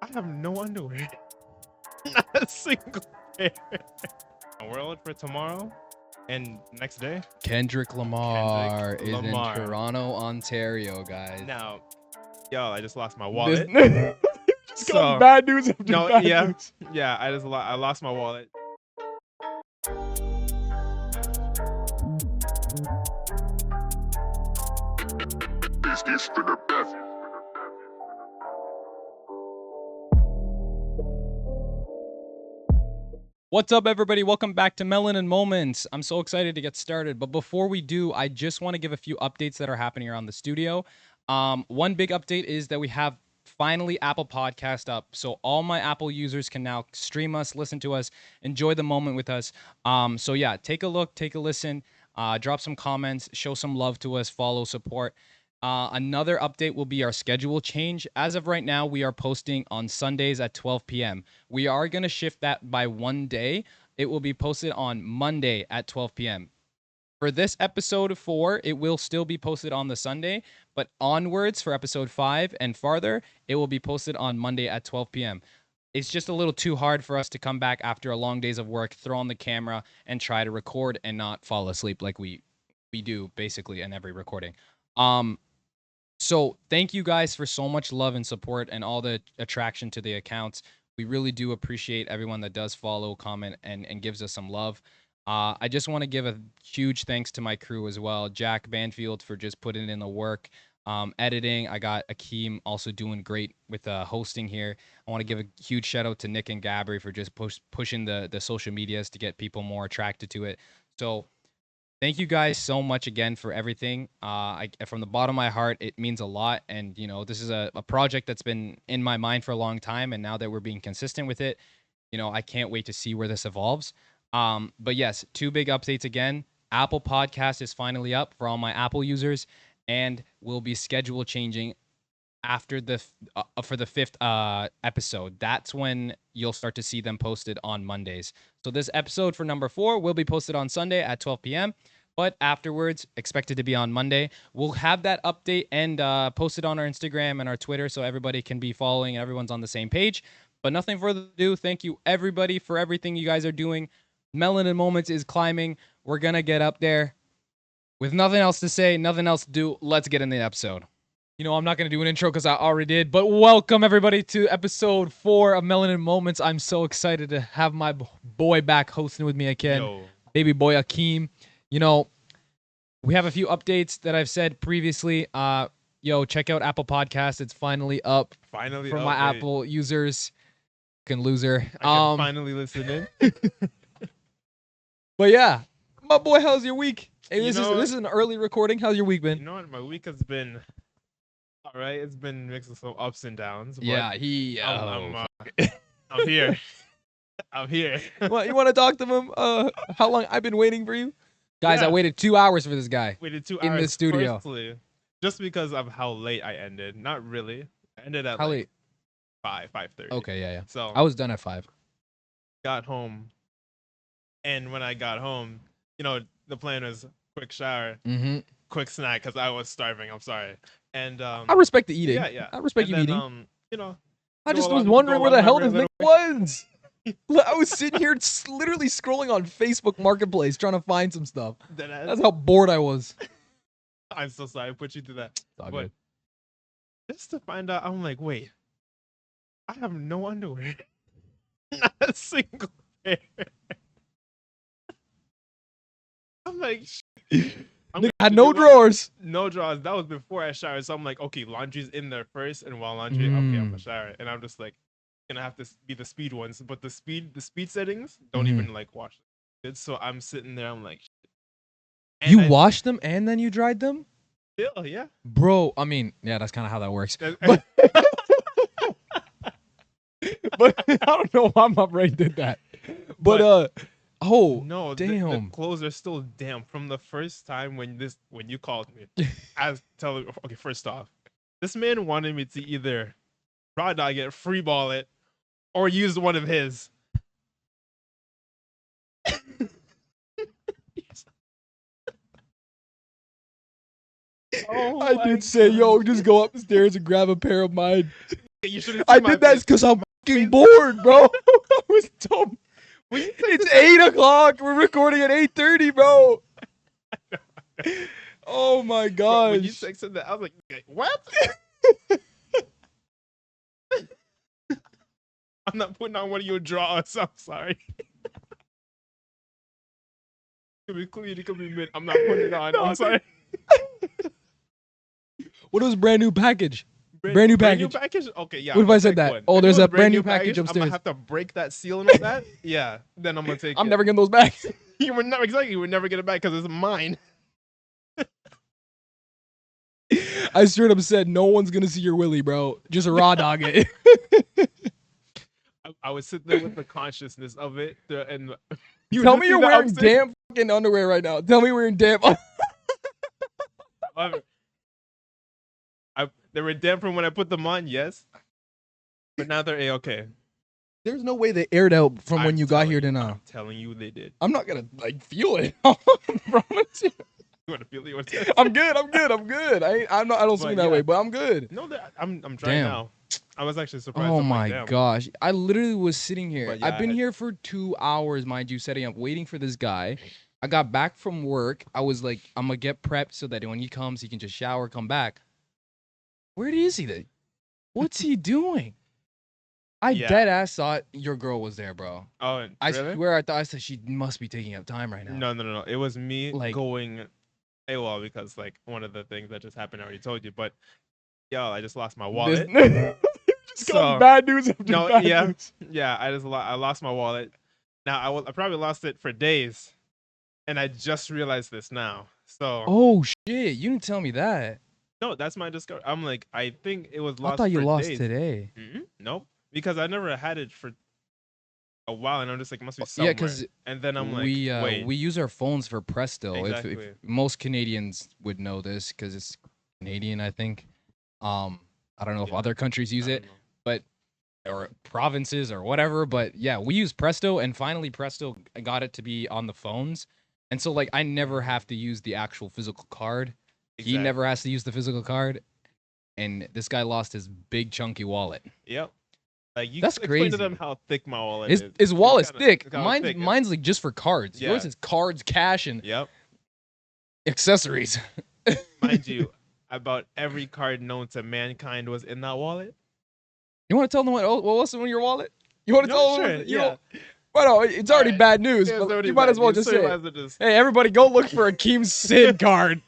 I have no underwear. Not a single pair. We're all for tomorrow and next day. Kendrick Lamar Kendrick is Lamar. in Toronto, Ontario, guys. Now, yo, I just lost my wallet. Just got bad news after bad news. Yeah, I lost my wallet. Is this for the best? What's up, everybody? Welcome back to Melanin Moments. I'm so excited to get started. But before we do, I just want to give a few updates that are happening around the studio. One big update is that we have finally Apple Podcast up. So all my Apple users can now stream us, listen to us, enjoy the moment with us. So yeah, take a look, take a listen, drop some comments, show some love to us, follow, support. Another update will be our schedule change. As of right now, we are posting on Sundays at 12 p.m. We are going to shift that by one day. It will be posted on Monday at 12 p.m. For this episode 4, it will still be posted on the Sunday, but onwards for episode 5 and farther, it will be posted on Monday at 12 p.m. It's just a little too hard for us to come back after a long days of work, throw on the camera, and try to record and not fall asleep like we do basically in every recording. So thank you guys for so much love and support and all the attraction to the accounts. We really do appreciate everyone that does follow, comment, and gives us some love. I just want to give a huge thanks to my crew as well. Jack Banfield for just putting in the work. Editing, I got Akeem also doing great with hosting here. I want to give a huge shout out to Nick and Gabri for just pushing the social medias to get people more attracted to it. So thank you guys so much again for everything. From the bottom of my heart, it means a lot. And, you know, this is a project that's been in my mind for a long time. And now that we're being consistent with it, you know, I can't wait to see where this evolves. But yes, 2 big updates again. Apple Podcast is finally up for all my Apple users and will be schedule changing after the for the 5th episode. That's when you'll start to see them posted on Mondays. So this episode for number 4 will be posted on Sunday at 12 p.m. But afterwards, expected to be on Monday. We'll have that update and posted on our Instagram and our Twitter so everybody can be following and everyone's on the same page. But nothing further to do. Thank you, everybody, for everything you guys are doing. Melanin Moments is climbing. We're going to get up there. With nothing else to say, nothing else to do, let's get in the episode. You know, I'm not going to do an intro because I already did, but welcome everybody to episode 4 of Melanin Moments. I'm so excited to have my boy back hosting with me again. Yo. Baby boy Akeem. You know, we have a few updates that I've said previously. Yo, check out Apple Podcasts. It's finally up. Finally for up, my wait. Apple users. Fucking loser. I can finally listen in. But yeah, my boy, how's your week? Hey, You this know is an early recording. How's your week been? You know what? My week has been all right. It's been mixed with some ups and downs. But Yeah, I'm here. I'm here. What, you want to talk to him? How long I've been waiting for you? Guys, Yeah. I waited 2 hours for this guy. Waited 2 in hours the studio. Firstly, just because of how late I ended. Not really. I ended at How like late? 5:30. Okay, yeah. So I was done at 5. got home, and when I got home, you know, the plan was quick shower, Mm-hmm. quick snack because I was starving. I'm sorry. And I respect the eating. yeah. I respect And you then, eating. you know, I go just was along- wondering go where the along hell my this little thing was. I was sitting here literally scrolling on Facebook Marketplace trying to find some stuff. Deadass. That's how bored I was. I'm so sorry. I put you through that. It's all But good. just to find out, I'm like, wait, I have no underwear. Not a single pair. I'm like, I'm Nigga gonna had do no what? drawers. No drawers. That was before I showered. So I'm like, okay, laundry's in there first, and while laundry, okay, I'm gonna shower. And I'm just like, gonna have to be the speed ones, but the speed settings don't even like wash it. So I'm sitting there, I'm like, shit. And You I washed them and then you dried them? still, yeah. Bro, I mean, yeah, that's kind of how that works. That- But, but I don't know why my brain did that. But oh, No, damn. the clothes are still damp from the first time when you called me. Okay, first off, this man wanted me to either raw dog it, free ball it, or use one of his. Oh I my did say, yo, God. just go upstairs and grab a pair of mine. You should have I seen my did that face. because I'm fucking bored, bro. I was dumb. It's 8 o'clock. We're recording at 8:30, bro. Oh my Bro, when you gosh. texted that, I was like, what? I'm not putting on one of your draws. I'm sorry. To be clean, it could be mid. I'm not putting it on. No, I'm sorry. What was brand new package? Brand new package. Okay, yeah. What if I'ma I said take that? one. Oh, If it there's was a brand new package I'm upstairs. gonna have to break that seal and all that. Yeah, then I'm gonna take it. I'm never getting those back. You would never exactly. You would never get it back because it's mine. I straight up said no one's gonna see your willy, bro. Just raw dog it. I would sit there with the consciousness of it, and you Tell would me see you're the wearing upstairs- damn fucking underwear right now. Tell me you're wearing damn. They were damp from when I put them on, yes, but now they're a-okay. There's no way they aired out from when I'm you got telling here to you, now. I'm telling you, they did. I'm not gonna like feel it. I promise you. You want to feel it? I'm good. I'm not. I don't swing But that yeah. way, but I'm good. No, I'm trying Damn. now. I was actually surprised. Oh I'm my like, damn. gosh. I literally was sitting here. But yeah, I've been I had- here for 2 hours, mind you, setting up, waiting for this guy. I got back from work. I was like, I'm gonna get prepped so that when he comes, he can just shower, come back. Where is he then? What's he doing? I Yeah. dead ass thought your girl was there, bro. Oh, I really? swear I thought I said she must be taking up time right now. No. It was me Like- going AWOL because like one of the things that just happened, I already told you. But yo, I just lost my wallet. Just So- got bad news after No, bad yeah. news. Yeah, I lost my wallet. Now I probably lost it for days, and I just realized this now. So Oh shit! You didn't tell me that. no, that's my discovery. I'm like, I think it was lost. I thought you for lost days. today. Nope, because I never had it for a while, and I'm just like, it must be Yeah, somewhere. 'cause and then I'm like, we wait, use our phones for Presto. Exactly. If most Canadians would know this because it's Canadian, I think. I don't know if Yeah. other countries use I it, don't know. but or provinces or whatever. But yeah, we use Presto, and finally Presto got it to be on the phones, and so like I never have to use the actual physical card. He never has to use the physical card, and this guy lost his big chunky wallet. Yep. Like you That's explain to crazy. them how thick my wallet His is. his wallet's It's kinda- thick. it's kinda Mine's thick, yeah. mine's like just for cards. Yours Yeah. is cards, cash, and Yep. accessories. Mind you, about every card known to mankind was in that wallet. You want to tell them what was in your wallet? You want to tell them? Sure, You yeah. Well, no, it's already Alright. bad news, Yeah, it's but already you might bad as well news, just so you say might it. as well just- Hey, everybody, go look for Akeem's Sid card.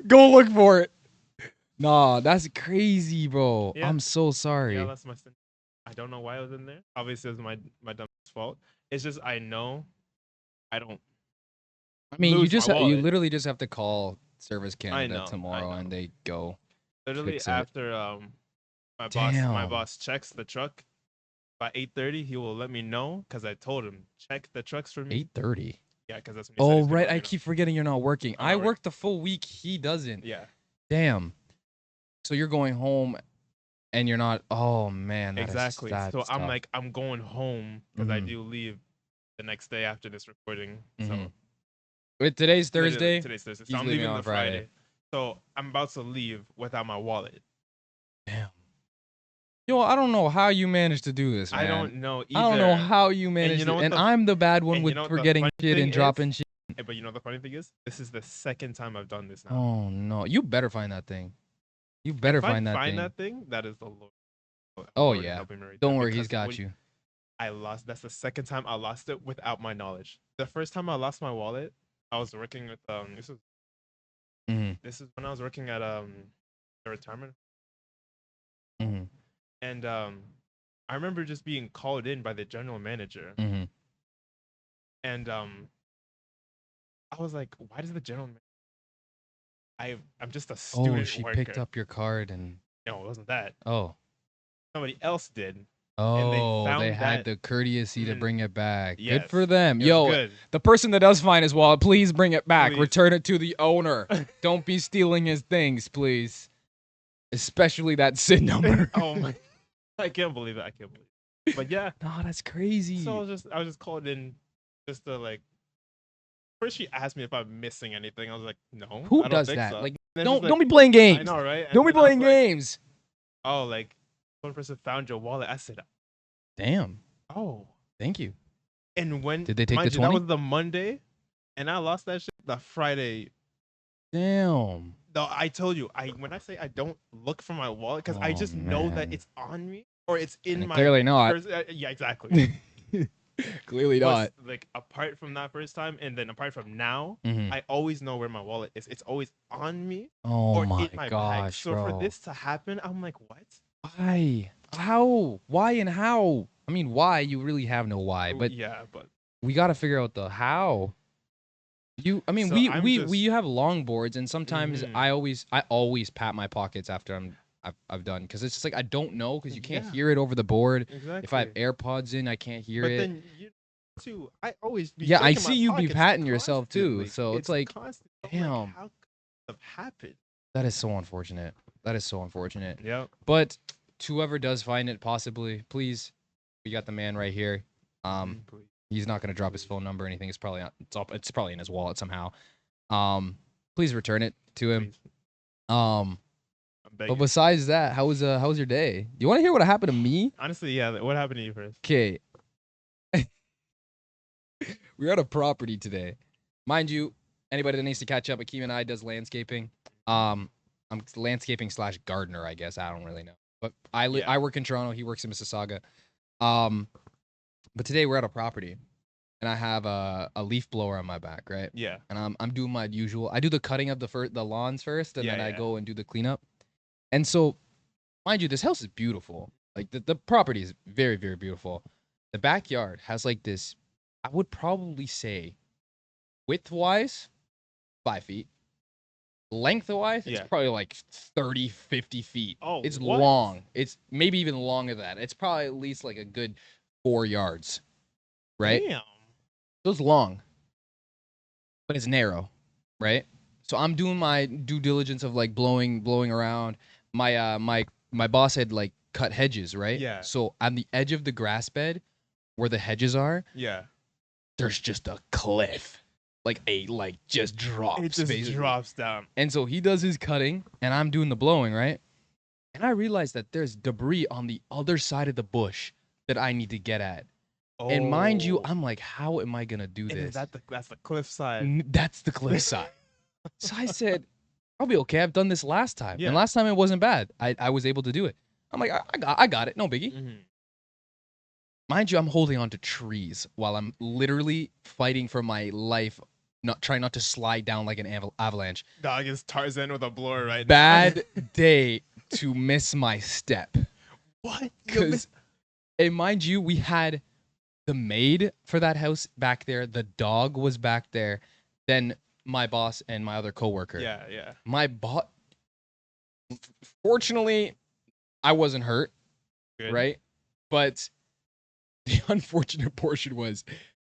Go look for it. Nah, that's crazy, bro. Yeah. I'm so sorry. Yeah, that's my sin. I don't know why it was in there. Obviously, it was my dumb fault. It's just I know I don't. I mean, you lose just my you wallet. literally just have to call Service Canada know, tomorrow, I and know. they go. Literally Fix it. after my Damn. boss checks the truck by 8:30, he will let me know because I told him check the trucks for me. 8:30. Yeah, because that's when he said Oh he's gonna right, let me I know. keep forgetting you're not working. I'm I not work the full week. He doesn't. Yeah, Damn. So you're going home, and you're not. Oh man. exactly. So That's I'm tough. like I'm going home because I Mhm. do leave the next day after this recording. So Mhm. Wait, today's literally, Thursday. Today's Thursday. So He's I'm leaving leaving on the Friday. Friday. So I'm about to leave without my wallet. Damn. Yo, I don't know how you managed to do this, man. I don't know either. I don't know how you managed you know it. what And the- I'm the bad one and you with know what the forgetting funny shit thing and is? dropping shit. But you know the funny thing is, this is the second time I've done this now. Oh no. You better find that thing. You better if find I that find thing. that thing, that is the Lord. Oh, Lord yeah. helping me right Don't there, worry, he's because got when you. I lost. That's the second time I lost it without my knowledge. The first time I lost my wallet, I was working with Mhm. this is when I was working at a retirement, Mhm. and I remember just being called in by the general manager, Mhm. and I was like, why does the general manager? I'm just a student Oh, she worker. picked up your card and No, it wasn't that. oh. Somebody else did. Oh, found they had that- the courtesy to Mm, bring it back. Good yes, for them. It was Yo, good. the person that does find his wallet, please bring it back. Please. Return it to the owner. Don't be stealing his things, please. Especially that SID number. Oh my! I can't believe it. I can't believe it. But yeah, No, that's crazy. so I was just called in just to like. First, she asked me if I'm missing anything. I was like, no. Who I don't does think that? so. Like And it's Don't be playing games. I know, right? And Don't be then I was playing like, games. oh, like one person found your wallet. I said, Damn. oh. Thank you. And when Did they take mind the you, that 20? was the Monday, and I lost that shit the Friday. Damn. No, I told you, when I say I don't look for my wallet, because I Oh, just know that man. it's on me or it's in And my clearly not. yeah, exactly. Clearly But not. like apart from that first time, and then apart from now, Mhm. I always know where my wallet is. It's always on me Oh or my in my bag. gosh, So bro. for this to happen, I'm like, what? Why? How? Why and how? I mean, why? You really have no why, Oh, but yeah, but we got to figure out the how. I mean, So I'm we just have long boards, and sometimes Mhm. I always pat my pockets after I've done, because it's just like I don't know, because you can't Yeah. hear it over the board. Exactly. If I have AirPods in, I can't hear but it. then you too, I always be Yeah, I checking see my you be pockets patting yourself too, constantly. so it's like, constant. I'm like, damn, how could that have happened? that is so unfortunate. That is so unfortunate. Yep. But to whoever does find it, possibly, please, we got the man right here. Please. He's not gonna drop his phone number or anything. It's probably it's probably in his wallet somehow. Please return it to him. Please. Um, I'm but begging. besides that, how was your day? You want to hear what happened to me? Honestly, yeah. What happened to you first? Okay. We were at a property today. Mind you, anybody that needs to catch up, Akeem and I does landscaping. I'm landscaping / gardener, I guess. I don't really know. But I work in Toronto. He works in Mississauga. But today we're at a property, and I have a leaf blower on my back, right? Yeah. And I'm doing my usual. I do the cutting of the lawns first, and then I Yeah. go and do the cleanup. And so, mind you, this house is beautiful. Like the property is very, very beautiful. The backyard has like this, I would probably say, width-wise, 5 feet. Length-wise, it's Yeah. probably like 30, 50 feet. Oh, It's what? long. It's maybe even longer than that. It's probably at least like a good 4 yards, right? Damn. So it's long, but it's narrow, right? So I'm doing my due diligence of like blowing around. My boss had like cut hedges, right? Yeah. So on the edge of the grass bed, where the hedges are, Yeah. there's just a cliff, like just drops. It just basically. drops down. And so he does his cutting, and I'm doing the blowing, right? And I realize that there's debris on the other side of the bush that I need to get at. Oh. And mind you, I'm like, how am I gonna do And this? that's the cliff side. That's the cliff side. So I said, I'll be okay. I've done this last time. Yeah. And last time it wasn't bad. I was able to do it. I'm like, I got it. No biggie. Mhm. Mind you, I'm holding on to trees while I'm literally fighting for my life, trying not to slide down like an avalanche. Dog is Tarzan with a blower right now. Bad day to miss my step. What? Because, and mind you, we had the maid for that house back there. The dog was back there. Then my boss and my other coworker. Yeah. My boss. Fortunately, I wasn't hurt, Good. right? But the unfortunate portion was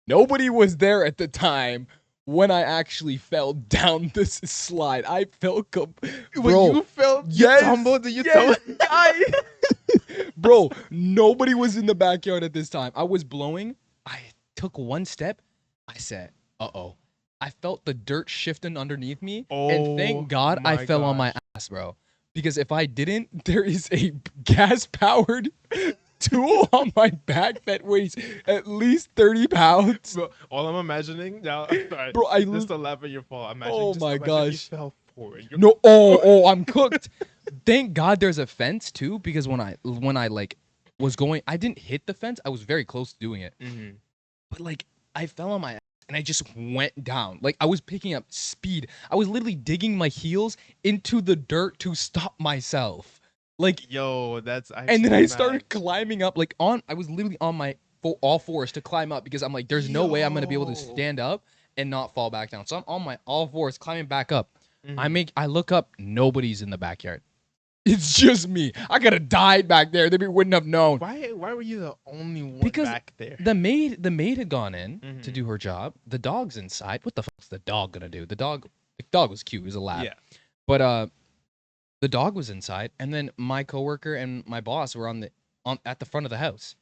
nobody was there at the time when I actually fell down this slide. I fell, bro. You fell? Yes. You tumbled? Did you Yes. tumble? Bro, nobody was in the backyard at this time. I was blowing. I took one step. I said, uh-oh. I felt the dirt shifting underneath me. And thank God I fell on my ass, bro. Because if I didn't, there is a gas-powered tool on my back that weighs at least 30 pounds. Bro, all I'm imagining now, sorry, Bro, just to laugh at your fall. Oh my gosh. You fell forward. No, oh, I'm cooked. Thank God there's a fence too, because when I like was going, I didn't hit the fence. I was very close to doing it. Mm-hmm. But like I fell on my ass and I just went down. Like I was picking up speed. I was literally digging my heels into the dirt to stop myself. Like, Yo, that's and then I started climbing up. Like I was literally on my all fours to climb up, because I'm like, there's no way I'm gonna be able to stand up and not fall back down. So I'm on my all fours climbing back up. Mm-hmm. I look up, nobody's in the backyard. It's just me. I could have died back there. They wouldn't have known. Why were you the only one Because back there? the maid had gone in to Mhm. do her job. The dog's inside. What the fuck's the dog gonna do? The dog was cute. It was a lab. Yeah. But the dog was inside, and then my coworker and my boss were at the front of the house.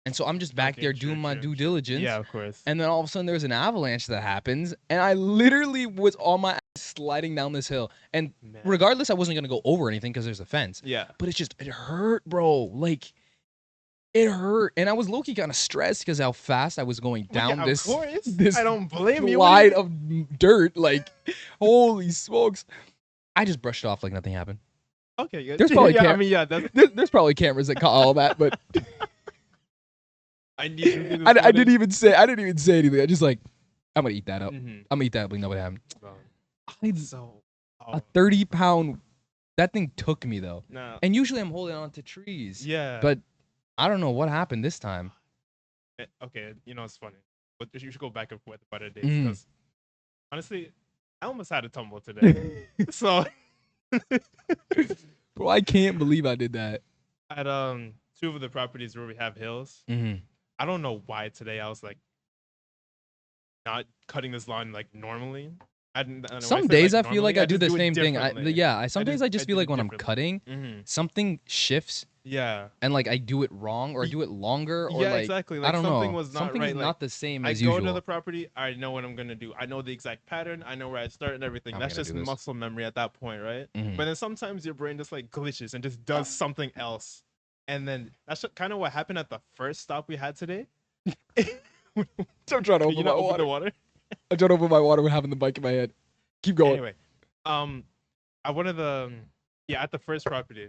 And so I'm just back Okay, there true, doing my true, due true. diligence. Yeah, of course. And then all of a sudden there's an avalanche that happens. And I literally was on my ass sliding down this hill. And Man. regardless, I wasn't going to go over anything because there's a fence. Yeah. But it hurt, bro. Like, it hurt. And I was low-key kind of stressed because how fast I was going down Yeah, this, of course. this I don't blame you. slide of dirt. Like, holy smokes. I just brushed it off like nothing happened. Okay, good. There's probably yeah, I mean, yeah, that's there's probably cameras that caught all that, but I need to do this I didn't even say anything. I just like, I'm gonna eat that up. Mhm. I'm gonna eat that up. We know what happened. I, So a 30-pound. That thing took me though. no. And usually I'm holding on to trees. Yeah. But I don't know what happened this time. Okay, you know it's funny, but you should go back and forth about it Mm. because honestly, I almost had a tumble today. So Bro, I can't believe I did that. at two of the properties where we have hills, Mm-hmm. I don't know why today I was like not cutting this lawn like normally. I don't know, when Some said, days I normally, feel like I do just the it same thing. differently. Some days I just do feel like it when I'm differently. cutting, Mhm. something shifts Yeah. and like I do it wrong or I do it longer or Yeah, like exactly. I Like don't something know. was not Something right. is Like, not the same I as go usual. to the property, I know what I'm gonna do. I know the exact pattern. I know where I start and everything. I'm That's gonna just do this. muscle memory at that point, right? Mhm. But then sometimes your brain just like glitches and just does something else. And then that's kind of what happened at the first stop we had today. I'm trying to You open my know, open water. the water. I'm trying to open my water with having the bike in my head. Keep going. Anyway, at one of the at the first property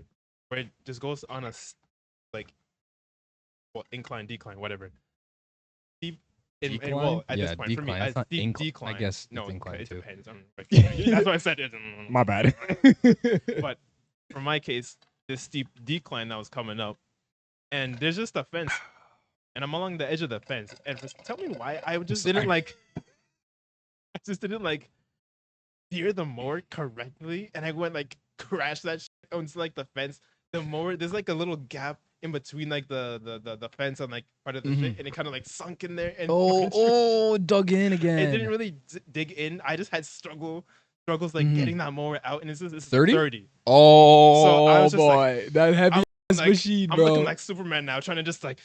where it just goes on a like, well, incline, decline, whatever. Steep. Well, at this point, for me, decline. It's a not steep incline. decline. I guess No, it's incline it too. depends. That's why I said it. My bad. But for my case, this steep decline that was coming up, and there's just a fence, and I'm along the edge of the fence. And tell me why I just didn't like. I just didn't like steer the mower correctly, and I went like crash that shit onto like the fence. The mower, there's like a little gap in between like the fence and like part of the shit, and it kind of like sunk in there. And Dug in again. it didn't really dig in. I just had struggles like getting that mower out, and this is 30? 30. Oh, So I was just boy, that heavy ass like, machine, I'm bro. looking like Superman now, trying to just like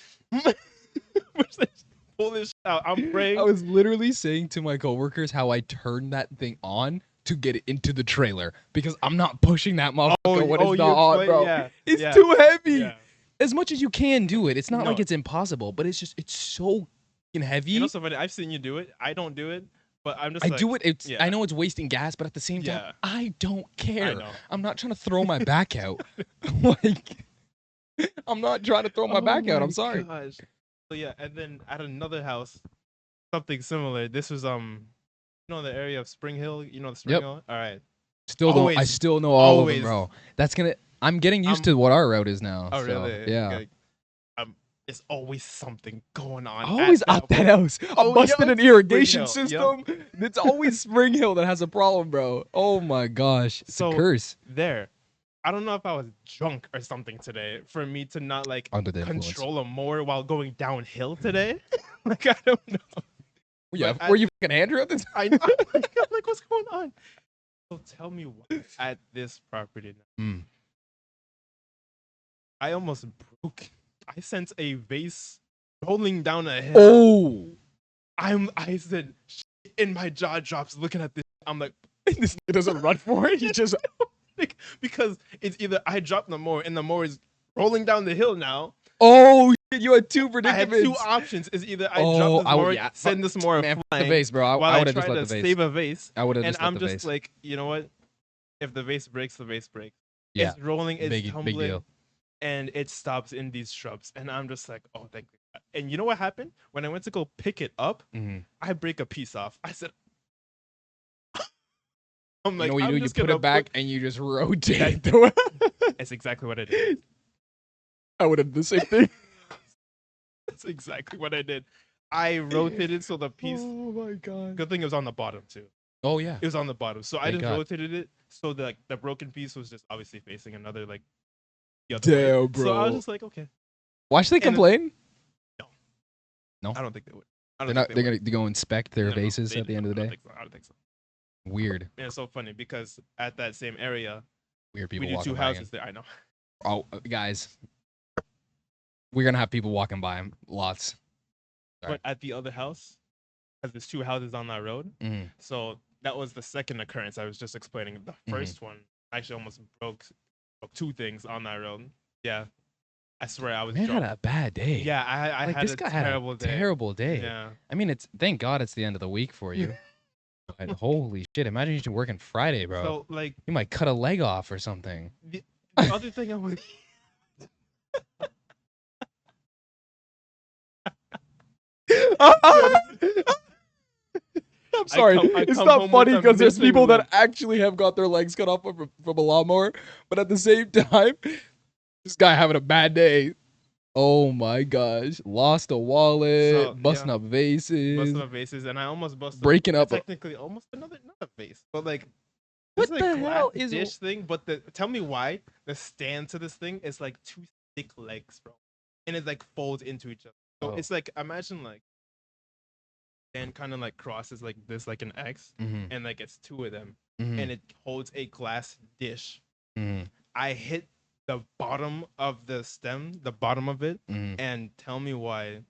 pull this shit out. I'm praying. I was literally saying to my coworkers how I turned that thing on to get it into the trailer because I'm not pushing that motherfucker when it's not on, bro. Yeah, It's yeah, too heavy. yeah. As much as you can do it, it's not No. like it's impossible, but it's so fucking heavy. You know somebody? I've seen you do it. I don't do it, but I'm just. I like, do it. It's yeah. I know it's wasting gas, but at the same time, Yeah. I don't care. I know. I'm not trying to throw my back out. Like, I'm not trying to throw my back out. I'm sorry. Gosh. So yeah, and then at another house, something similar. This was you know, the area of Spring Hill. You know the Spring Yep. Hill. All right. Still don't. I Always- still know all of them, always- bro. That's gonna. I'm getting used to what our route is now. Oh so, really? Yeah. Okay. There's always something going on. Always at that house. I'm Oh, busting yeah, an it's irrigation Spring Hill, system. It's always Spring Hill that has a problem, bro. Oh my gosh. It's So- a curse. There. I don't know if I was drunk or something today for me to not like Under the influence. control a mower while going downhill today. Like I don't know. Yeah. but Were you fucking Andrew at this? I know. I'm like, what's going on? So tell me what at this property now. Mm. I almost broke. I sense a vase rolling down a hill. Oh. I said shit, and my jaw drops looking at this. I'm like, This nigga doesn't run for it. He just. like, because it's either I dropped the mower and the mower is rolling down the hill now. Oh, shit, you had two I predicaments. had two options. Is either I Oh, drop this I would- mower, yeah, send this mower Man, fuck flying, the vase, bro. while I I would have try just let to the vase. save a vase. I would have And just let I'm the just vase. like, you know what? If the vase breaks, the vase breaks. Yeah. It's rolling, it's Big tumbling, deal. and it stops in these shrubs. And I'm just like, oh, thank God. And you know what happened? When I went to go pick it up, Mm-hmm. I break a piece off. I said, I'm like, You know what you I'm do? You just put gonna it back and you just rotate the That's exactly what I did. I would have done the same thing. That's exactly what I did. I rotated so the piece. Oh my god. Good thing it was on the bottom too. Oh yeah. It was on the bottom, so I Thank just God. rotated it so the broken piece was just obviously facing another like. The other way. Damn, So I was bro. just like, okay. Why should they And- complain? I don't think they would. I They're don't not. think They're they would. gonna go inspect their No, vases they- at the end of the I day. don't think so. I don't think so. Weird. And it's so funny because at that same area, Weird we people do walking two by houses there. I know. Oh, guys. we're gonna have people walking by him lots. Sorry. But at the other house, because there's 2 houses on that road, Mhm. so that was the second occurrence I was just explaining. The first one actually almost broke 2 things on that road. Yeah, I swear I was. Man had a bad day. Yeah, I Like had this a guy terrible had a day. terrible day. Yeah. I mean, it's thank God it's the end of the week for you. But holy shit! Imagine you working Friday, bro. So like You might cut a leg off or something. the other thing I was. I'm sorry. I It's come not home funny with a because there's missing people limb. that actually have got their legs cut off from a lawnmower, but at the same time, this guy having a bad day. Oh my gosh! Lost a wallet, So, busting yeah. up vases, Busting up vases, and I almost busted breaking up. technically almost another not a vase, but like What this the like hell glass is? dish thing. But tell me why the stand to this thing is like 2 thick legs, bro, and it like folds into each other. So Oh. it's like imagine like stand kind of like crosses like this, like an X, Mhm. and like it's 2 of them, Mhm. and it holds a glass dish. Mhm. I hit the bottom of the stem, the bottom of it, Mhm. and tell me why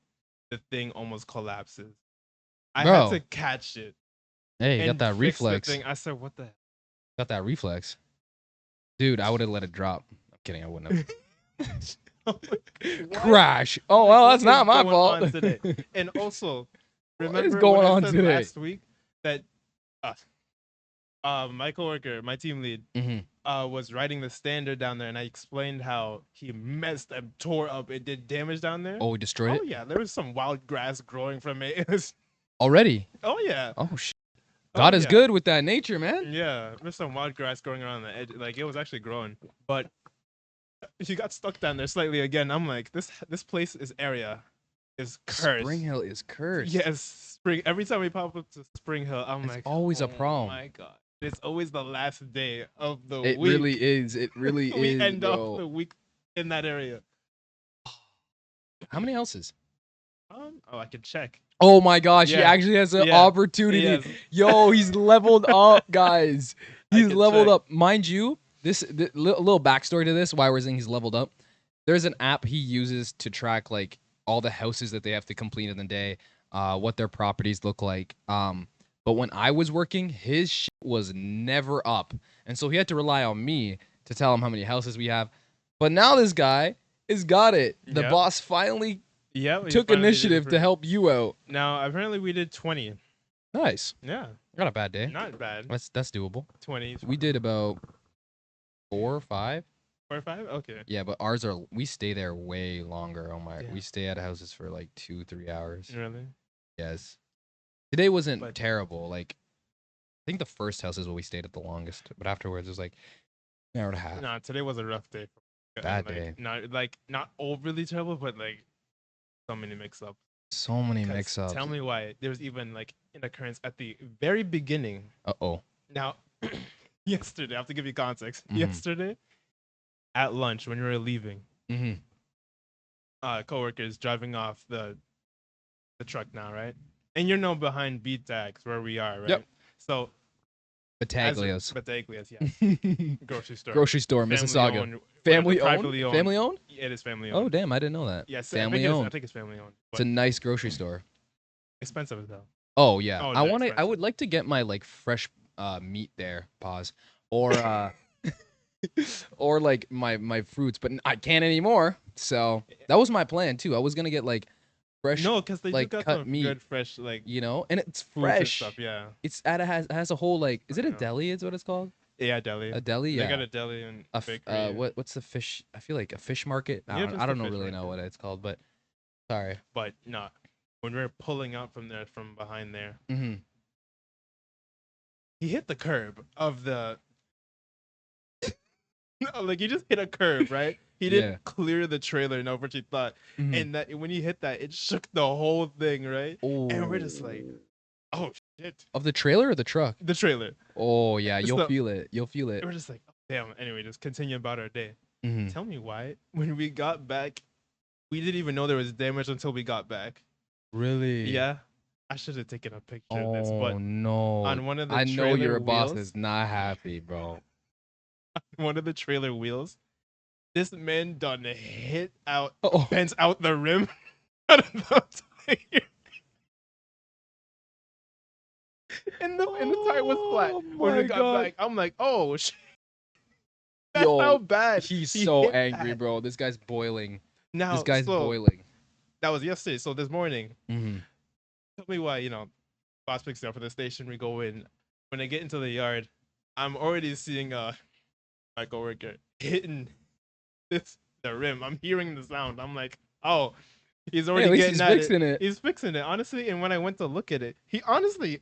the thing almost collapses. I Bro. had to catch it. Hey, you got And that fix the reflex. thing. I said, what the? Got that reflex. Dude, I would have let it drop. I'm kidding. I wouldn't have. What Crash. Oh well, that's is not my going on fault. today? And also, What is remember going when I on said today? last week that my coworker, my team lead, Mhm. was riding the standard down there, and I explained how he messed and tore up. It did damage down there. Oh, we destroyed Oh it yeah, there was some wild grass growing from it. It was, already. oh yeah. Oh shit. Oh, God is yeah. good with that nature, man. Yeah, there's some wild grass growing around the edge. Like it was actually growing, but she got stuck down there slightly again. I'm like, this place is area is cursed. Spring Hill is cursed. Yes, spring. Every time we pop up to Spring Hill, I'm It's like, always a oh problem. my god, it's always the last day of the It week. really is. It really We is, end off bro. the week in that area. How many houses? Oh, I can check. Oh my gosh, he Yeah. actually has an Yeah. opportunity. Yes. Yo, he's leveled up, guys. I He's can leveled check. up. Mind you, little backstory to this, why we're saying he's leveled up. There's an app he uses to track like all the houses that they have to complete in the day, what their properties look like. But when I was working, his shit was never up, and so he had to rely on me to tell him how many houses we have. But now this guy has got it. The Yep. boss finally Yeah, took initiative to help you out. Now apparently we did 20. Nice. Yeah, Not a bad day. not bad. That's doable. 20. We did about 4 or 5. 4 or 5. Okay. Yeah, but we stay there way longer. Oh my, Yeah. we stay at houses for like 2-3 hours. Really? Yes. Today wasn't But- terrible. Like, I think the first house is what we stayed at the longest, but afterwards it was like an hour and a half. Nah, today was a rough day. Bad Like, day. Not overly terrible, but like so many mix-ups. So many 'Cause mix-ups. Tell me why. There was even like an occurrence at the very beginning. Uh-oh. Now, yesterday, I have to give you context. Mhm. Yesterday, at lunch when we were leaving, Mm-hmm. coworkers driving off the truck now, right? And behind beat tags where we are, right? Yep. So Battaglios. Battaglios, yes. Grocery store. Grocery store, Family Mississauga. owned- Family owned? privately owned. Family owned? It is family Oh, owned. damn, I didn't know that. Yes, Family I owned. think it's family owned. It's But a nice grocery store. expensive as hell. Oh yeah, Oh, I they're want to. I expensive. would like to get my like fresh meat there. Pause. Or or like my fruits, but I can't anymore. So that was my plan too. I was gonna get like fresh, No, because they like, do got cut some meat, good fresh like you know, and it's fruits and fresh. stuff. Yeah. It has a whole like. Is it a Yeah. deli? Is what it's called? Yeah, deli. A deli. They Yeah. got a deli and A f- bakery. what's the fish? I feel like a fish market. I Yeah, don't, just I a don't know fish really know market. what it's called, but sorry. But no, when we were pulling out from there, from behind there, Mm-hmm. he hit the curb of the. No, like he just hit a curb, right? He didn't Yeah. clear the trailer, no, what you thought, Mhm. and that when he hit that, it shook the whole thing, right? And we're just Oh. like, oh shit, Of the trailer or the truck? the trailer. Oh yeah, It's you'll the- feel it. You'll feel it. And we're just like, oh, damn. Anyway, just continue about our day. Mhm. Tell me why, when we got back, we didn't even know there was damage until we got back. Really? Yeah, I should have taken a picture of this, Oh but no. on one of the I know your trailer boss wheels- is not happy, bro. one of the trailer wheels, This man done hit out, Oh. bends out the rim. Out of the tire. And the tire was flat. Oh When we my got God. back, I'm like, oh shit. That's Yo, how bad. he's he so hit angry, that. bro. This guy's boiling. Now, This guy's so boiling. that was yesterday. So this morning, Mm-hmm. tell me why, boss picks me up for the station. We go in. When I get into the yard, I'm already seeing my coworker hitting the rim. I'm hearing the sound. I'm like, oh, he's Hey, already at least getting he's at fixing it. it. He's fixing it, honestly. And when I went to look at it, he honestly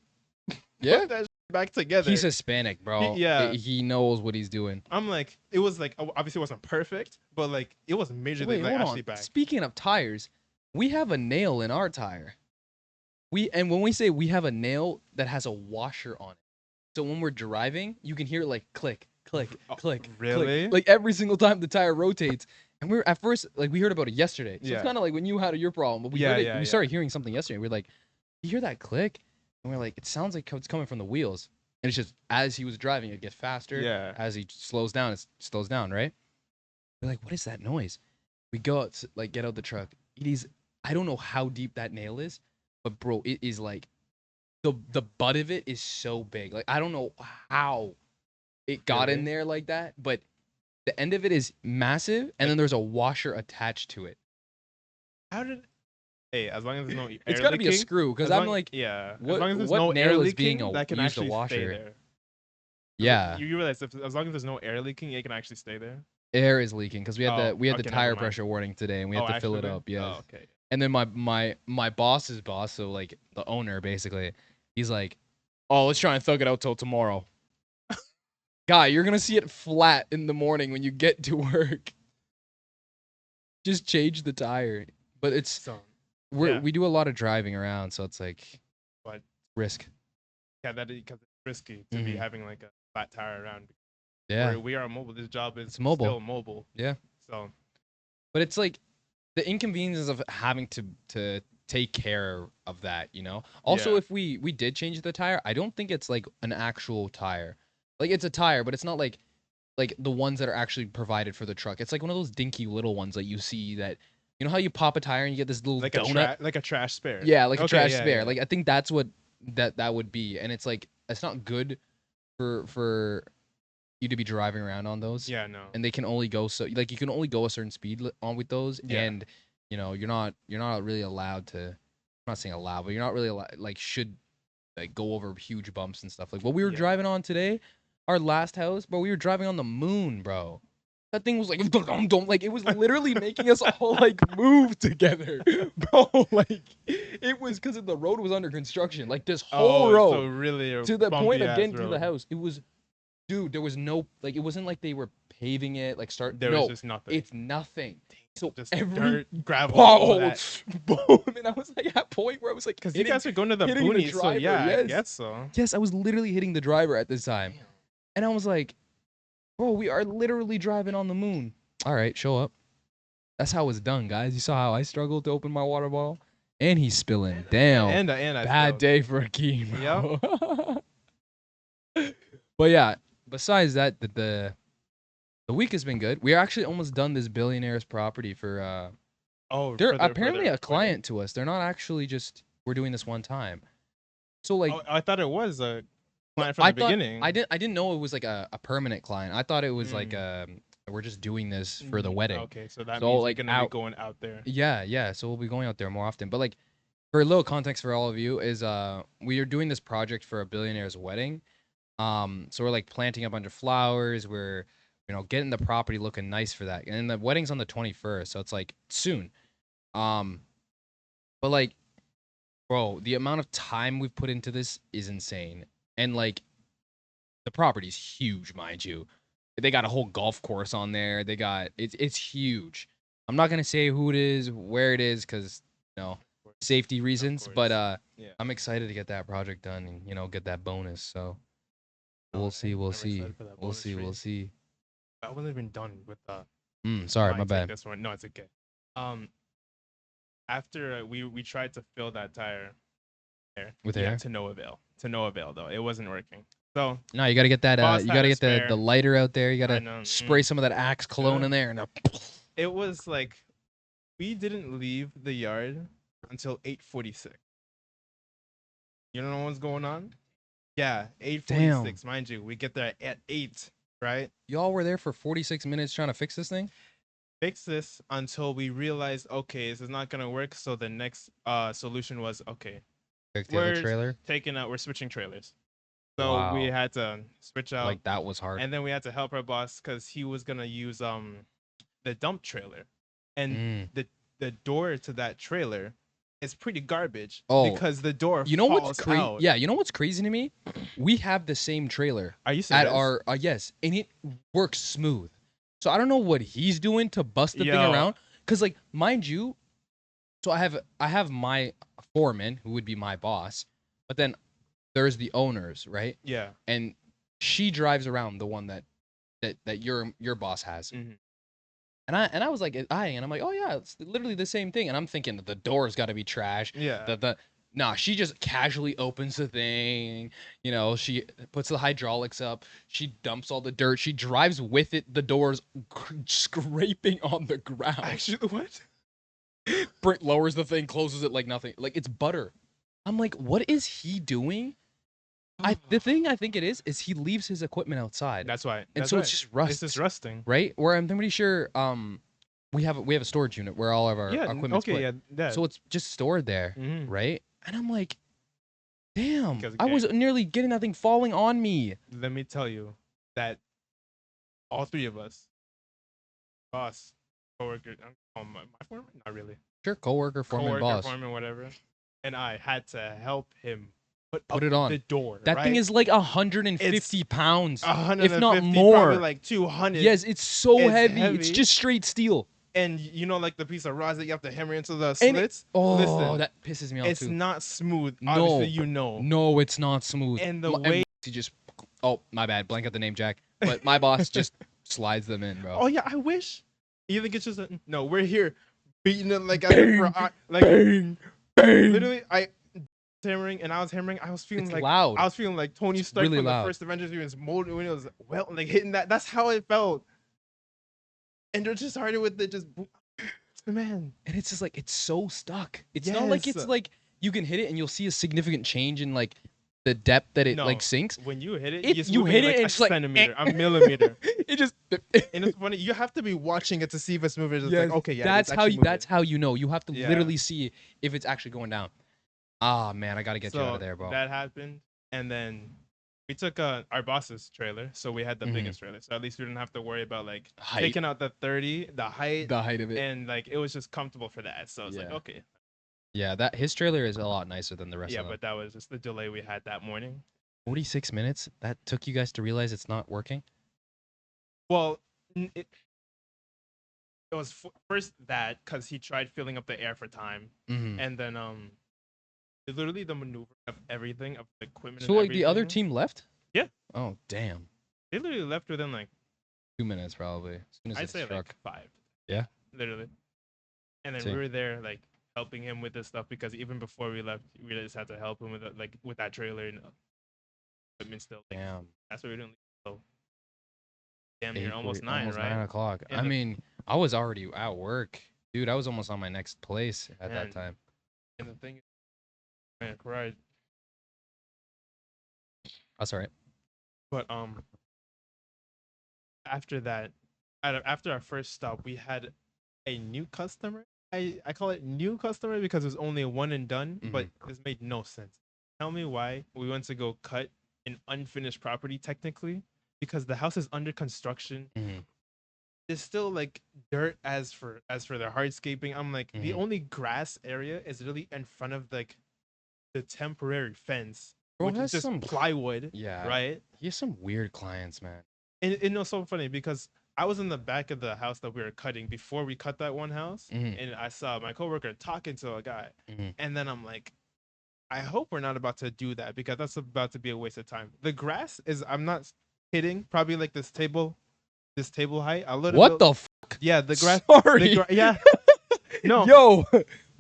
Yeah. put that shit back together. He's Hispanic, bro. Yeah. He knows what he's doing. I'm like, it was like, obviously it wasn't perfect, but like it was majorly Wait, like hold actually on. back. Speaking of tires, we have a nail in our tire. And when we say we have a nail that has a washer on it, so when we're driving, you can hear it like click, click, click, really? click, like every single time the tire rotates. And we were at first like we heard about it yesterday, so Yeah. it's kind of like when you had your problem, but we Yeah, heard it. yeah, We yeah. started hearing something yesterday. We're like, you hear that click? And we're like, it sounds like it's coming from the wheels. And it's just as he was driving, it gets faster. Yeah. As he slows down, it slows down, right? We're like, what is that noise? We go out, like, get out the truck. It is, I don't know how deep that nail is, but bro, it is like, the butt of it is so big. Like, I don't know how it got in Really? there like that, but the end of it is massive, and then there's a washer attached to it. How did? Hey, as long as there's no air It's got to be a leaking, screw, because as I'm long- like, yeah. what- as long as there's what no air nail is leaking, being that can used to actually washer? stay there. yeah, You realize as long as there's no air leaking, it can actually stay there. air is leaking because we had Oh, the okay, never tire mind. pressure warning today, and we had to fill it actually? up. Yeah. Oh, okay. And then my boss's boss, so like the owner basically, he's like, "Oh, let's try and thug it out till tomorrow." Guy, you're gonna see it flat in the morning when you get to work. Just change the tire. But it's So, we yeah. we do a lot of driving around, so it's like But- risk. yeah, because it's risky to be Mhm. having like a flat tire around. Yeah, We are mobile. This job is It's mobile. still mobile. Yeah. So but it's like the inconveniences of having to take care of that, you know. Also, Yeah. if we did change the tire, I don't think it's like an actual tire. Like it's a tire, but it's not like the ones that are actually provided for the truck. It's like one of those dinky little ones that you see that you know how you pop a tire and you get this little like donut. a trash spare. Yeah, like a Okay, trash yeah, spare. yeah. Like I think that's what that would be, and it's like it's not good for you to be driving around on those. Yeah, no. And they can only go so like you can only go a certain speed on with those, Yeah. and you know you're not really allowed to. I'm not saying allowed, but you're not really like should like go over huge bumps and stuff. Like what we were Yeah. driving on today, our last house, bro. We were driving on the moon, bro. That thing was like, like it was literally making us all like move together, bro. Like it was because the road was under construction. Like this whole Oh, road so really a to the point of bumpy-ass getting to the road. house. It was, dude. There was no like. It wasn't like they were paving it. Like There no, was just nothing. it's nothing. So Just every dirt, gravel, all that. boom, and I was like at a point where I was like, Because you guys are going to the hitting the boonies, so driver, yeah, I yes. guess so. yes, I was literally hitting the driver at this time, and I was like, bro, we are literally driving on the moon. All right, show up. That's how it's done, guys. You saw how I struggled to open my water bottle, and he's spilling. Damn, And I bad spilled. day for Akeem. But yeah, besides that, the week has been good. We're actually almost done this billionaire's property for Oh, they're for their apparently a wedding. client to us. They're not actually just we're doing this one time. So like Oh, I thought it was a client from I the thought beginning. I didn't know it was like a permanent client. I thought it was like we're just doing this for the wedding. Okay, so that So, means like, you're gonna be out- going out there. Yeah. So we'll be going out there more often. But like for a little context for all of you is we are doing this project for a billionaire's wedding. So we're like planting a bunch of flowers. We're getting the property looking nice for that. And the wedding's on the 21st, so it's like soon. But like, bro, the amount of time we've put into this is insane. And like, the property's huge, mind you. They got a whole golf course on there. They got it's huge. I'm not gonna say who it is, where it is, because safety reasons. But Yeah. I'm excited to get that project done and get that bonus. So we'll Alright, see. I'm excited for that We'll bonus see. for We'll you. see. I wasn't even done with the. Sorry, my take bad. This one. No, it's okay. After we tried to fill that tire With yeah, air? to no avail. To no avail though. It wasn't working. So No, you gotta get that. Boss You had gotta a get the spare. lighter out there. You I gotta know. spray some of that Axe cologne Yeah. in there, and It was like we didn't leave the yard until 8:46. You don't know what's going on? Yeah, 8:46. Mind you, we get there at 8, right? y'all were there for 46 minutes trying to fix this thing. Fix this until we realized, okay, this is not gonna work. So the next solution was, okay, Fix the other trailer. we're switching trailers. So we Wow, had to switch out, like that was hard. and then we had to help our boss because he was gonna use the dump trailer, and the door to that trailer is pretty garbage. Oh, because the door You know what's falls crazy? out. Yeah, you know what's crazy to me? We have the same trailer Are you serious? at our yes, and it works smooth. So I don't know what he's doing to bust the thing Yo. around. Cause like, mind you, so I have my foreman who would be my boss, but then there's the owners, right? Yeah. And she drives around the one that your boss has. Mhm. And I was like eyeing, and I'm like, oh yeah, it's literally the same thing. And I'm thinking that the door's got to be trash. Yeah. Nah, she just casually opens the thing. You know, she puts the hydraulics up. She dumps all the dirt. She drives with it. The door's scraping on the ground. Actually, what? Britt lowers the thing, closes it like nothing. Like it's butter. I'm like, what is he doing? The thing I think it is he leaves his equipment outside. That's why. And That's so right. it's just rust. It's just rusting. Right? Where I'm pretty sure we have a storage unit where all of our equipment's okay, put. yeah, that. So it's just stored there, Mhm. right? And I'm like, damn, Because I was nearly getting that thing falling on me. Let me tell you that all three of us, boss, coworker, my foreman, not really, Sure, coworker, foreman, coworker, boss. foreman, whatever, and I had to help him put Put up it on. the door. That right? thing is like 150 pounds, 150, if not more. probably like 200. Yes, it's so It's heavy. heavy. It's just straight steel. And you know, like the piece of rods that you have to hammer into the And slits. Oh, Listen, that pisses me off it's too. not smooth. No. Obviously, you know. No, it's not smooth. And the My- way. he just, oh my bad, blank out the name, Jack. But my boss just slides them in, bro. Oh yeah, I wish. You think it's just no? We're here beating it like bang, literally. I hammering and I was hammering. I was feeling It's like loud. I was feeling like Tony Stark really from loud. the first Avengers when it was like hitting that. That's how it felt. And they're just started with it, just man. And it's just like it's so stuck. It's not like it's Yes. like you can hit it and you'll see a significant change in like the depth that it No. like sinks. When you hit it, If you you hit hit it, like and a it's like, centimeter, a millimeter. It just And it's funny. You have to be watching it to see if it's moving. It's Yes, like okay, yeah, that's it's how actually you moving. that's how you know. You have to Yeah. literally see if it's actually going down. Ah man, I gotta get you out of there, bro. That happened, and then we took our boss's trailer, so we had the Mhm. biggest trailer. So at least we didn't have to worry about like Height. taking out the 30, the height, The height of it. and like it was just comfortable for that. So it's like Yeah. okay, Yeah, that his trailer is a lot nicer than the rest yeah, of them. but that was just the delay we had that morning. 46 minutes? That took you guys to realize it's not working? Well, it was first that because he tried filling up the air for time, Mm-hmm. and then literally the maneuver of everything of the equipment. So and like the other everything, team left? Yeah. Oh damn. they literally left within like 2 minutes probably. As soon as I'd it say struck. like 5. Yeah? Literally. And then Same. we were there like helping him with this stuff because even before we left, we just had to help him with like with that trailer and equipment still. Like, Damn. that's what we're doing. So damn near almost 9, almost right? 9 o'clock. Yeah, I the- mean, I was already at work. Dude, I was almost on my next place at Man. that time. And the thing is, man, right. That's all right. But after that, after our first stop, we had a new customer. I call it new customer because it was only a one and done, but this made no sense. Tell me why we went to go cut an unfinished property technically because the house is under construction. Mhm. There's still like dirt as for the hardscaping. I'm like the Mhm. only grass area is really in front of like the temporary fence, Bro which is has just some plywood, Yeah. right? He has some weird clients, man. And it was so funny because I was in the back of the house that we were cutting before we cut that one house, Mhm. and I saw my coworker talking to a guy, Mhm. and then I'm like, I hope we're not about to do that because that's about to be a waste of time. The grass is, I'm not kidding, probably like this table height, a little. What bit, the fuck? Yeah, the grass. Sorry. Yeah. No. Yo,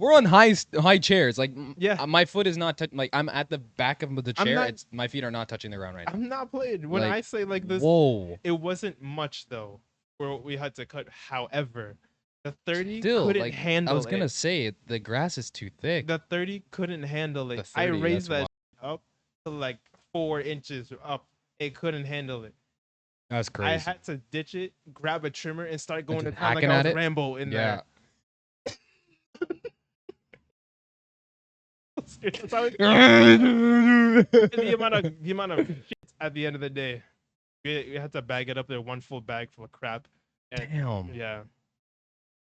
we're on high chairs. Like, Yeah. my foot is not like I'm at the back of the I'm chair. not- My feet are not touching the ground right now. I'm not playing. When Like, I say like this, whoa. it wasn't much though, where we had to cut. However, the 30 Still, couldn't like, handle I was gonna it. say the grass is too thick. The 30 couldn't handle it. The I 30, raised that's that up to like 4 inches up. It couldn't handle it. That's crazy. I had to ditch it, grab a trimmer, and start going to just town like hacking I at was it? Rambo in yeah. there. That's how it- the amount of shit at the end of the day. We had to bag it up there, one full bag full of crap. And Damn. yeah.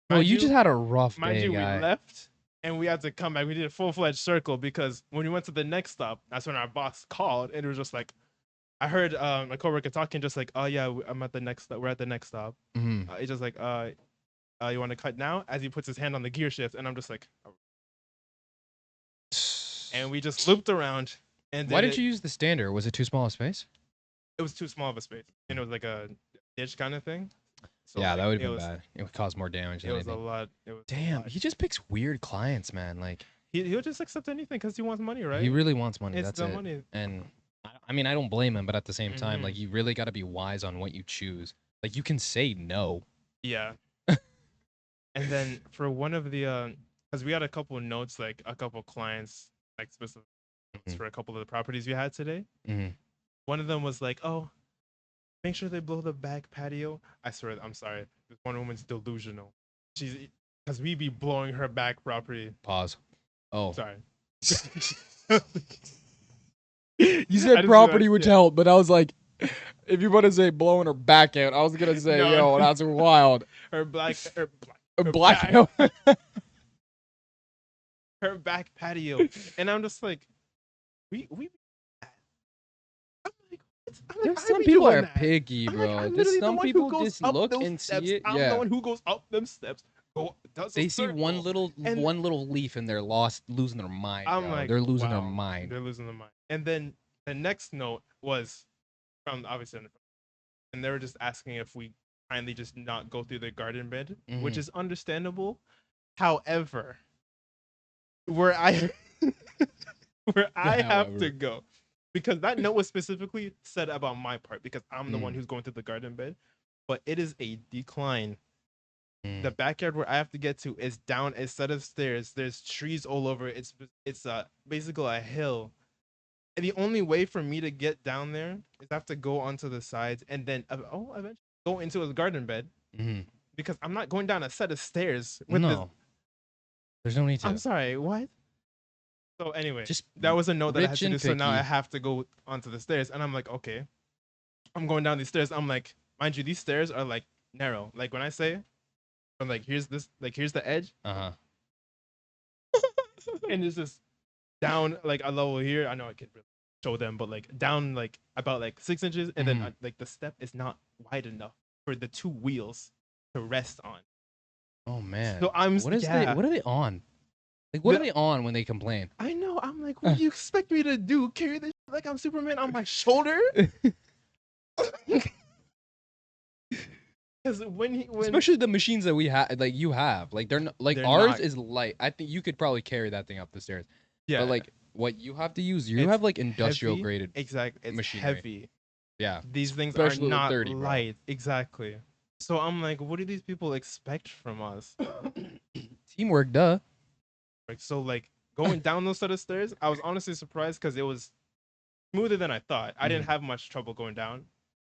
Well, Mind you just had a rough Mind day, you, guy. we left and we had to come back. We did a full-fledged circle because when we went to the next stop, that's when our boss called and it was just like, I heard my coworker talking just like, oh yeah, I'm at the next stop. We're at the next stop. Mhm. It's just like, you want to cut now? As he puts his hand on the gear shift, and I'm just like, oh. And we just looped around. And Why didn't you use the stander? Was it too small a space? It was too small of a space, and it was like a ditch kind of thing. So yeah, like, that would have been bad. It would cause more damage It than was a anything. lot. It was Damn, he just picks weird clients, man. Like, he'll just accept anything because he wants money, right? he really wants money. It's That's the it. money. And I mean, I don't blame him, but at the same time, Mhm. like, you really got to be wise on what you choose. Like, you can say no. Yeah. And then for one of the, because we had a couple of notes, like a couple of clients, like specific notes Mhm. for a couple of the properties we had today. Mhm. One of them was like, oh, make sure they blow the back patio. I swear, I'm sorry. This one woman's delusional. She's because we be blowing her back property. Pause. Oh. Sorry. You said property would help, but I was like, if you want to say blowing her back out, I was gonna say, No. yo, that's wild. Her Blackout. her back patio, and I'm just like, we. I'm like, There's I some be people doing are that. picky, I'm bro. like, I'm There's literally the some one people who goes just up look those and steps. see it. I'm Yeah. the one who goes up them steps. They see one little leaf and they're losing their mind. I'm bro. like, they're losing their wow, mind. They're losing their mind. And then the next note was from obviously, and they were just asking if we kindly just not go through the garden bed, which Mhm. is understandable. However, where I where I have to However. go, because that note was specifically said about my part because I'm the one Mm. who's going through the garden bed, but it is a decline. The Mm. backyard where I have to get to is down a set of stairs. There's trees all over. It's basically a hill. And the only way for me to get down there is I have to go onto the sides and then eventually go into a garden bed Mhm. because I'm not going down a set of stairs with this. No. There's no need to. I'm sorry, what? So anyway, Just that was a note that I had rich to do. and So now I picky. have to go onto the stairs, and I'm like, okay, I'm going down these stairs. I'm like, mind you, these stairs are like narrow. Like when I say, I'm like, here's the edge, Uh-huh. and it's just down like a level here. I know I can really show them, but like down like about like 6 inches, and then like the step is not wide enough for the two wheels to rest on. Oh man. So what are they on? Like, what are they on when they complain? I know. I'm like, what do you expect me to do? Carry this like I'm Superman on my shoulder? Because when Especially the machines that we have, like you have, like they're not, like They're ours not- is light. I think you could probably carry that thing up the stairs. yeah, But like what you have to use, you It's have like industrial heavy. graded. Exactly, it's machinery. heavy. Yeah. These things Especially are the not 30, bro. light. Exactly. So I'm like, what do these people expect from us? Teamwork, duh. Like, so like going down those set of stairs, I was honestly surprised because it was smoother than I thought. I didn't have much trouble going down.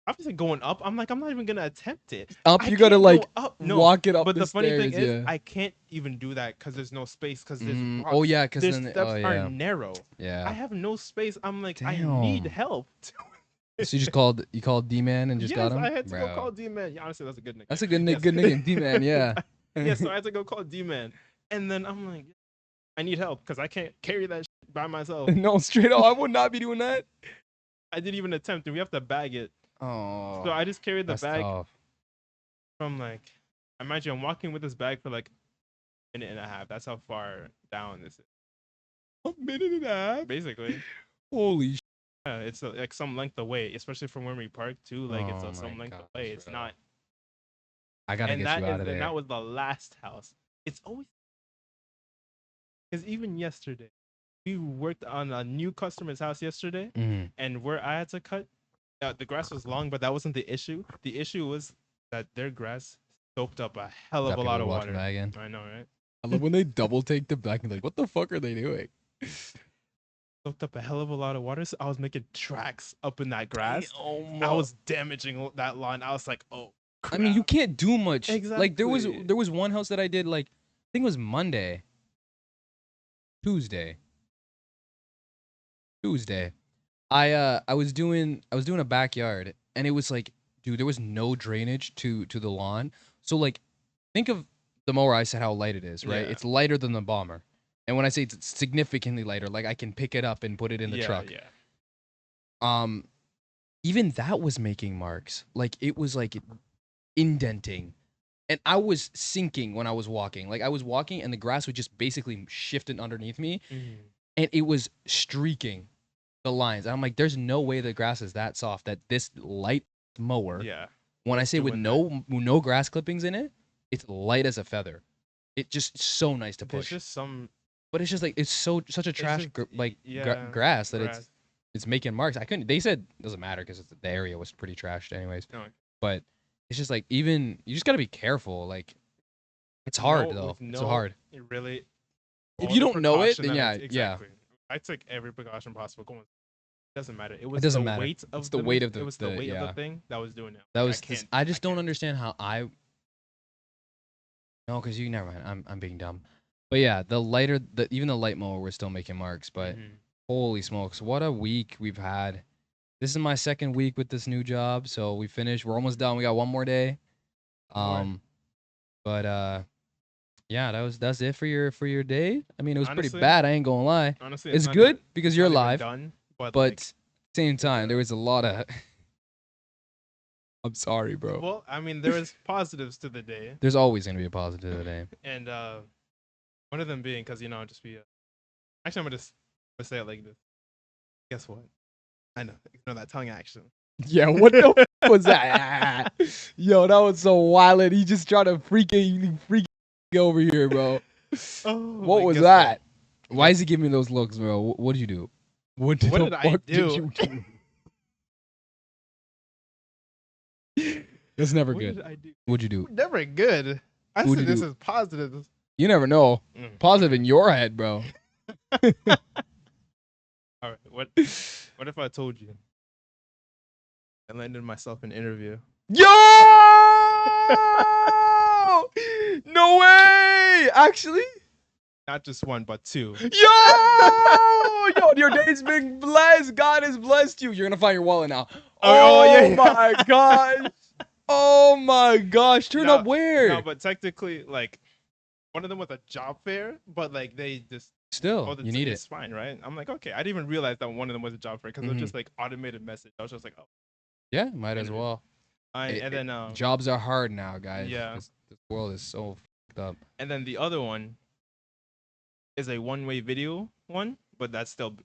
Obviously going up, I'm like, I'm not even gonna attempt it. Up, I you gotta can't like go up. No, walk it up. but the funny stairs, thing is, yeah. I can't even do that because there's no space. Because there's Oh yeah, because their then steps oh yeah, are narrow. yeah. I have no space. I'm like, I need Damn. help. So you called D-Man and just got him? I had to Bro. go call D-Man. Yeah, honestly, that's a good nickname. That's a good Yes. good nickname, D-Man, yeah. Yeah, so I had to go call D-Man. And then I'm like, I need help because I can't carry that shit by myself. No, straight up, I would not be doing that. I didn't even attempt it. We have to bag it. Oh. So I just carried the that's bag tough. from like, imagine I'm walking with this bag for like a minute and a half. That's how far down this is. A minute and a half? Basically. Holy sh**. Yeah, it's like some length away, especially from where we park too. Like it's Oh some my length gosh, away. It's bro. not. I gotta And get that you is out of and there. that was the last house. It's always Because even yesterday, we worked on a new customer's house yesterday, Mhm. and where I had to cut, the grass was long, but that wasn't the issue. The issue was that their grass soaked up a hell of Got a people lot of walking water. by again. I know, right? I love when they double take the back and like, what the fuck are they doing? Soaked up a hell of a lot of water. So I was making tracks up in that grass. Oh I was damaging that lawn. I was like, oh, I crap. mean, you can't do much. Like there Exactly. was one house that I did like I think it was Monday, Tuesday. I was doing a backyard and it was like, dude, there was no drainage to the lawn. So like think of the mower. I said how light it is, right? Yeah. It's lighter than the bomber. And when I say it's significantly lighter, like I can pick it up and put it in the truck. Yeah. Um even that was making marks. Like it was like indenting. And I was sinking when I was walking. Like I was walking and the grass was just basically shifting underneath me Mhm. and it was streaking the lines. And I'm like, there's no way the grass is that soft that this light mower, Yeah. when I say with doing no grass clippings in it, it's light as a feather. It's just so nice to There's push. just some. But it's just like it's such a trash just- grass that grass. it's making marks. I couldn't. They said it doesn't matter because the area was pretty trashed anyways. No, But it's just like even you just gotta be careful. Like it's hard though. It's hard. It really. If all you the don't know it, precaution then that yeah, exactly. I took every precaution possible. Going. Doesn't matter. It was doesn't the matter. weight of It's the weight of It was the weight of yeah. the thing that was doing it. That Like, was. I just don't can't. understand how I. No, because you never mind. I'm being dumb. But yeah, even the light mower, we're still making marks. But Mhm. holy smokes, what a week we've had. This is my second week with this new job, so we finished. We're almost done. We got one more day. More. But yeah, that's it for your day. I mean, it was pretty Honestly- bad. I ain't gonna lie. Honestly, It's not good even- because not you're even live, done, but but same time uh, there was a lot of. I'm sorry, bro. well, I mean, there was positives to the day, There's always gonna be a positive today. and one of them being because just be. Actually, I'm gonna just say it like this. Guess what? I know. Ignore that tongue action. Yeah, what the f- was that? Yo, that was so wild. He just tried to freak over here, bro. Oh, What like, was guess that? what? Why is he giving me those looks, bro? What did you do? What What the did I fuck do? you do? That's never What good. did I do? What'd you do? Never good. I What'd said you this do? is positive. You never know. Positive in your head, bro. All right. What if I told you? I landed myself an interview. Yo! No way! Actually? Not just one, but two. Yo, your day's been blessed. God has blessed you. You're gonna find your wallet now. Oh, yeah. My gosh. Oh my gosh. Turn No, up where? No, but technically, like, one of them was a job fair, but like they just Still, you need it's it. fine, right? I'm like, okay. I didn't even realize that one of them was a job fair because it was just like automated message. I was just like, oh. Yeah, might as Interview. well. And then Jobs are hard now, guys. Yeah. This world is so fucked up. and then the other one is a one-way video one, but that's still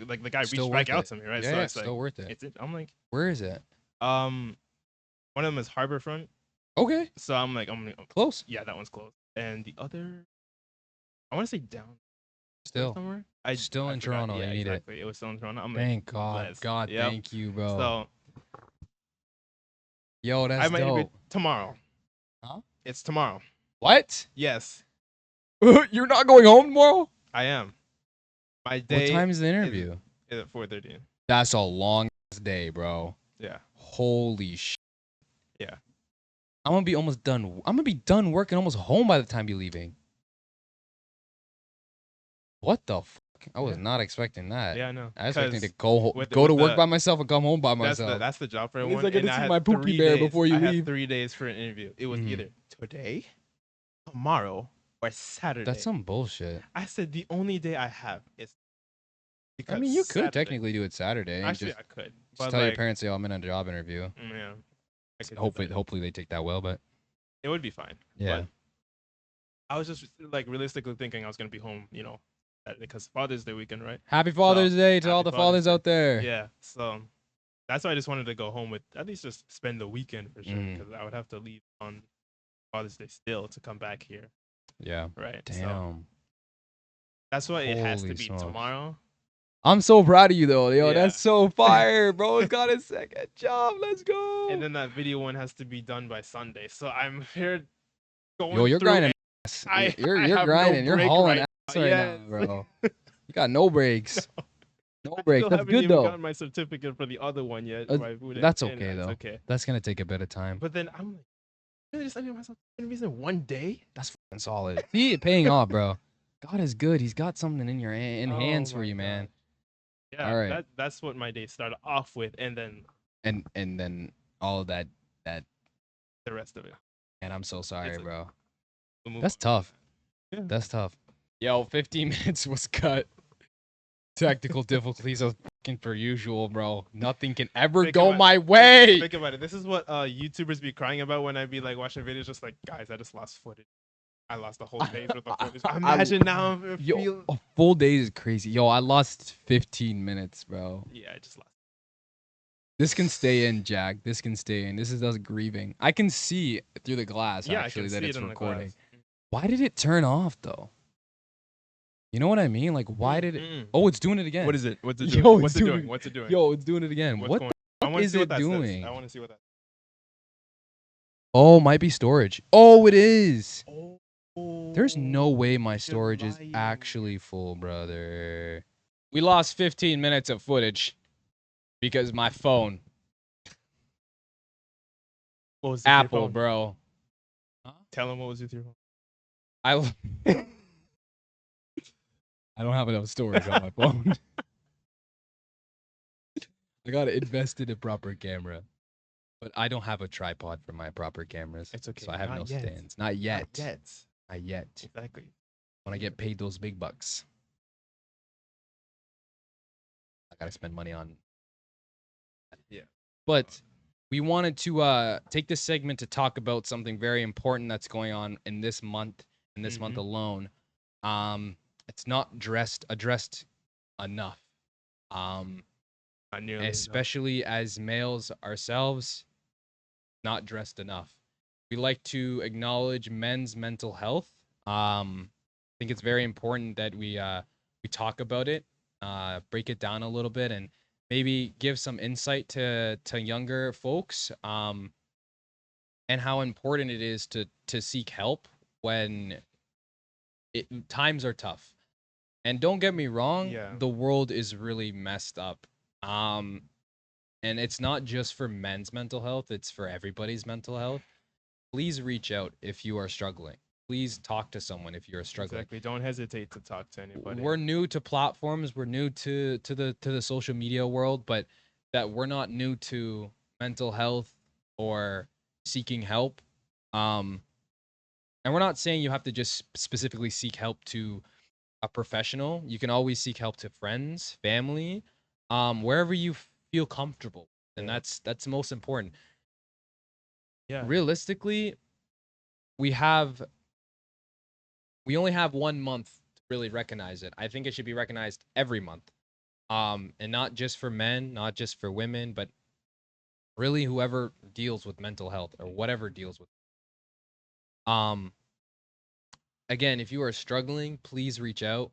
like the guy Still reached back worth out it. to me, right? Yeah, so yeah, it's still like, worth it. I'm like, Where is it? one of them is Harborfront, Okay, so I'm like, close. yeah, that one's close. And the other, I want to say down Still. somewhere. Still in forgot. Toronto, Yeah, you need it. exactly. It was still in Toronto. I'm like, Thank God. blessed. God, Yep. thank you, bro. So Yo, that's I might interview dope. tomorrow. Huh? It's tomorrow. What? Yes, You're not going home tomorrow? I am. My day. What time is the interview? Is at 4:30. That's a long day, bro. Yeah. Holy shit. Yeah. I'm gonna be almost done. I'm gonna be done working almost home by the time you're leaving. What the fuck? I was Yeah. not expecting that. Yeah, I know. I was expecting to 'Cause go with go to with work the- by myself and come home by That's myself. that's the job fair At least one. I get to and see had my poopy 3 bear days. before you I had leave. 3 days for an interview. It was Mhm. either today, tomorrow, or Saturday. That's some bullshit. I said the only day I have is. I mean, you could Saturday. technically do it Saturday. And Actually, just I could. just But tell your like, parents, "Yo, I'm in a job interview." yeah. I could do Hopefully, that. hopefully they take that well. But It would be fine. yeah, But I was just like realistically thinking I was gonna be home, because Father's Day weekend, right? happy Father's Day to all happy the Father's fathers out there. Yeah. So that's why I just wanted to go home with at least just spend the weekend for sure, Mhm. because I would have to leave on Father's Day still to come back here, Yeah. right? So Damn. That's why it has to Holy be smokes. tomorrow. I'm so proud of you though, yo. Yeah. That's so fire, bro. It's got a second job. Let's go. And then that video one has to be done by Sunday. So I'm here going Yo, you're through grinding. it. Ass. I You're have grinding. no You're break hauling right ass now. right Yes. now, bro. You got no breaks. No I breaks. still That's haven't good even though. gotten my certificate for the other one yet. My food That's and okay it's though. okay. That's gonna take a bit of time. But then I'm like, really just ended myself interviews in one day? That's fucking solid. See it paying off, bro. God is good. He's got something in your hands Oh for my you, man. God. Yeah, All right. that's what my day started off with, and then And then all of that, the rest of it. and I'm so sorry, It's okay. bro. We'll move That's on. tough. Yeah. That's tough. Yo, 15 minutes was cut. Technical difficulties are fucking per usual, bro. Nothing can ever Think go about- my way. Think about it. This is what YouTubers be crying about when I be like watching videos, just like, guys, I just lost footage. I lost the whole day's worth of footage. Imagine now if it Yo, feels. a full day is crazy. Yo, I lost 15 minutes, bro. Yeah, I just lost. This can stay in, Jack. This can stay in. This is us grieving. I can see through the glass, Yeah, actually, I can that see it's it in recording. the glass. Why did it turn off, though? You know what I mean? Like, why did it... Oh, it's doing it again. What is it? What's it Yo, doing? it's What's it doing doing? it. What's it doing? Yo, it's doing it again. What's What going the I fuck want to is see what it that doing? says. I want to see what that. Oh, might be storage. Oh, it is. Oh, There's no way my you're storage is lying. actually full, brother. We lost 15 minutes of footage because my phone, What was with your Apple, phone? bro. Tell him what was with your phone. I I don't have enough storage on my phone. I gotta invest in a proper camera, but I don't have a tripod for my proper cameras. It's okay. So I have Not no yet. stands. Not yet. Not yet. Not yet. Exactly. When I get paid those big bucks, I gotta spend money on. Yeah. But we wanted to take this segment to talk about something very important that's going on in this month, month alone. It's not addressed enough. Not nearly enough. Especially as males ourselves, not dressed enough. We like to acknowledge men's mental health. I think it's very important that we talk about it, break it down a little bit, and maybe give some insight to younger folks, and how important it is to seek help when times are tough. And don't get me wrong, Yeah. the world is really messed up. And it's not just for men's mental health, it's for everybody's mental health. Please reach out if you are struggling. Please talk to someone if you're struggling. Exactly. Don't hesitate to talk to anybody. We're new to platforms, we're new to the social media world, but that we're not new to mental health or seeking help. And we're not saying you have to just specifically seek help to a professional. You can always seek help to friends, family, wherever you feel comfortable, and Yeah. that's most important. Yeah. Realistically, we only have 1 month to really recognize it. I think it should be recognized every month, and not just for men, not just for women, but really whoever deals with mental health or whatever deals with. Again, if you are struggling, please reach out.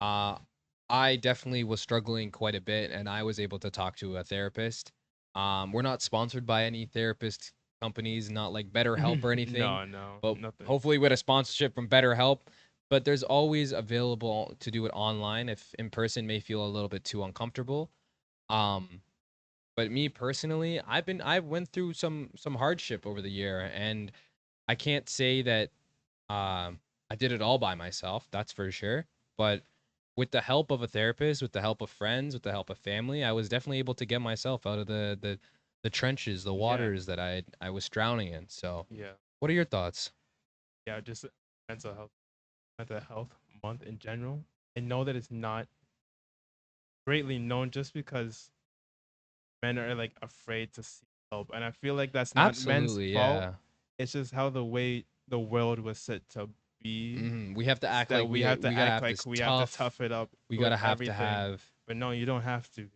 I definitely was struggling quite a bit, and I was able to talk to a therapist. We're not sponsored by any therapist companies, not like BetterHelp or anything. No, But nothing. hopefully with a sponsorship from BetterHelp. But there's always available to do it online if in person may feel a little bit too uncomfortable. But me personally, I went through some hardship over the year, and I can't say that I did it all by myself, that's for sure. But with the help of a therapist, with the help of friends, with the help of family, I was definitely able to get myself out of the trenches, the waters that I was drowning in. So, Yeah. what are your thoughts? Yeah. Just mental health month in general. I know that it's not greatly known just because men are like afraid to seek help, and I feel like that's not Absolutely, men's fault. yeah. It's just how the way the world was set to be. We have to act That like we have to gotta act have like this we tough. have to tough it up. We with gotta have everything. to have. But no, you don't have to.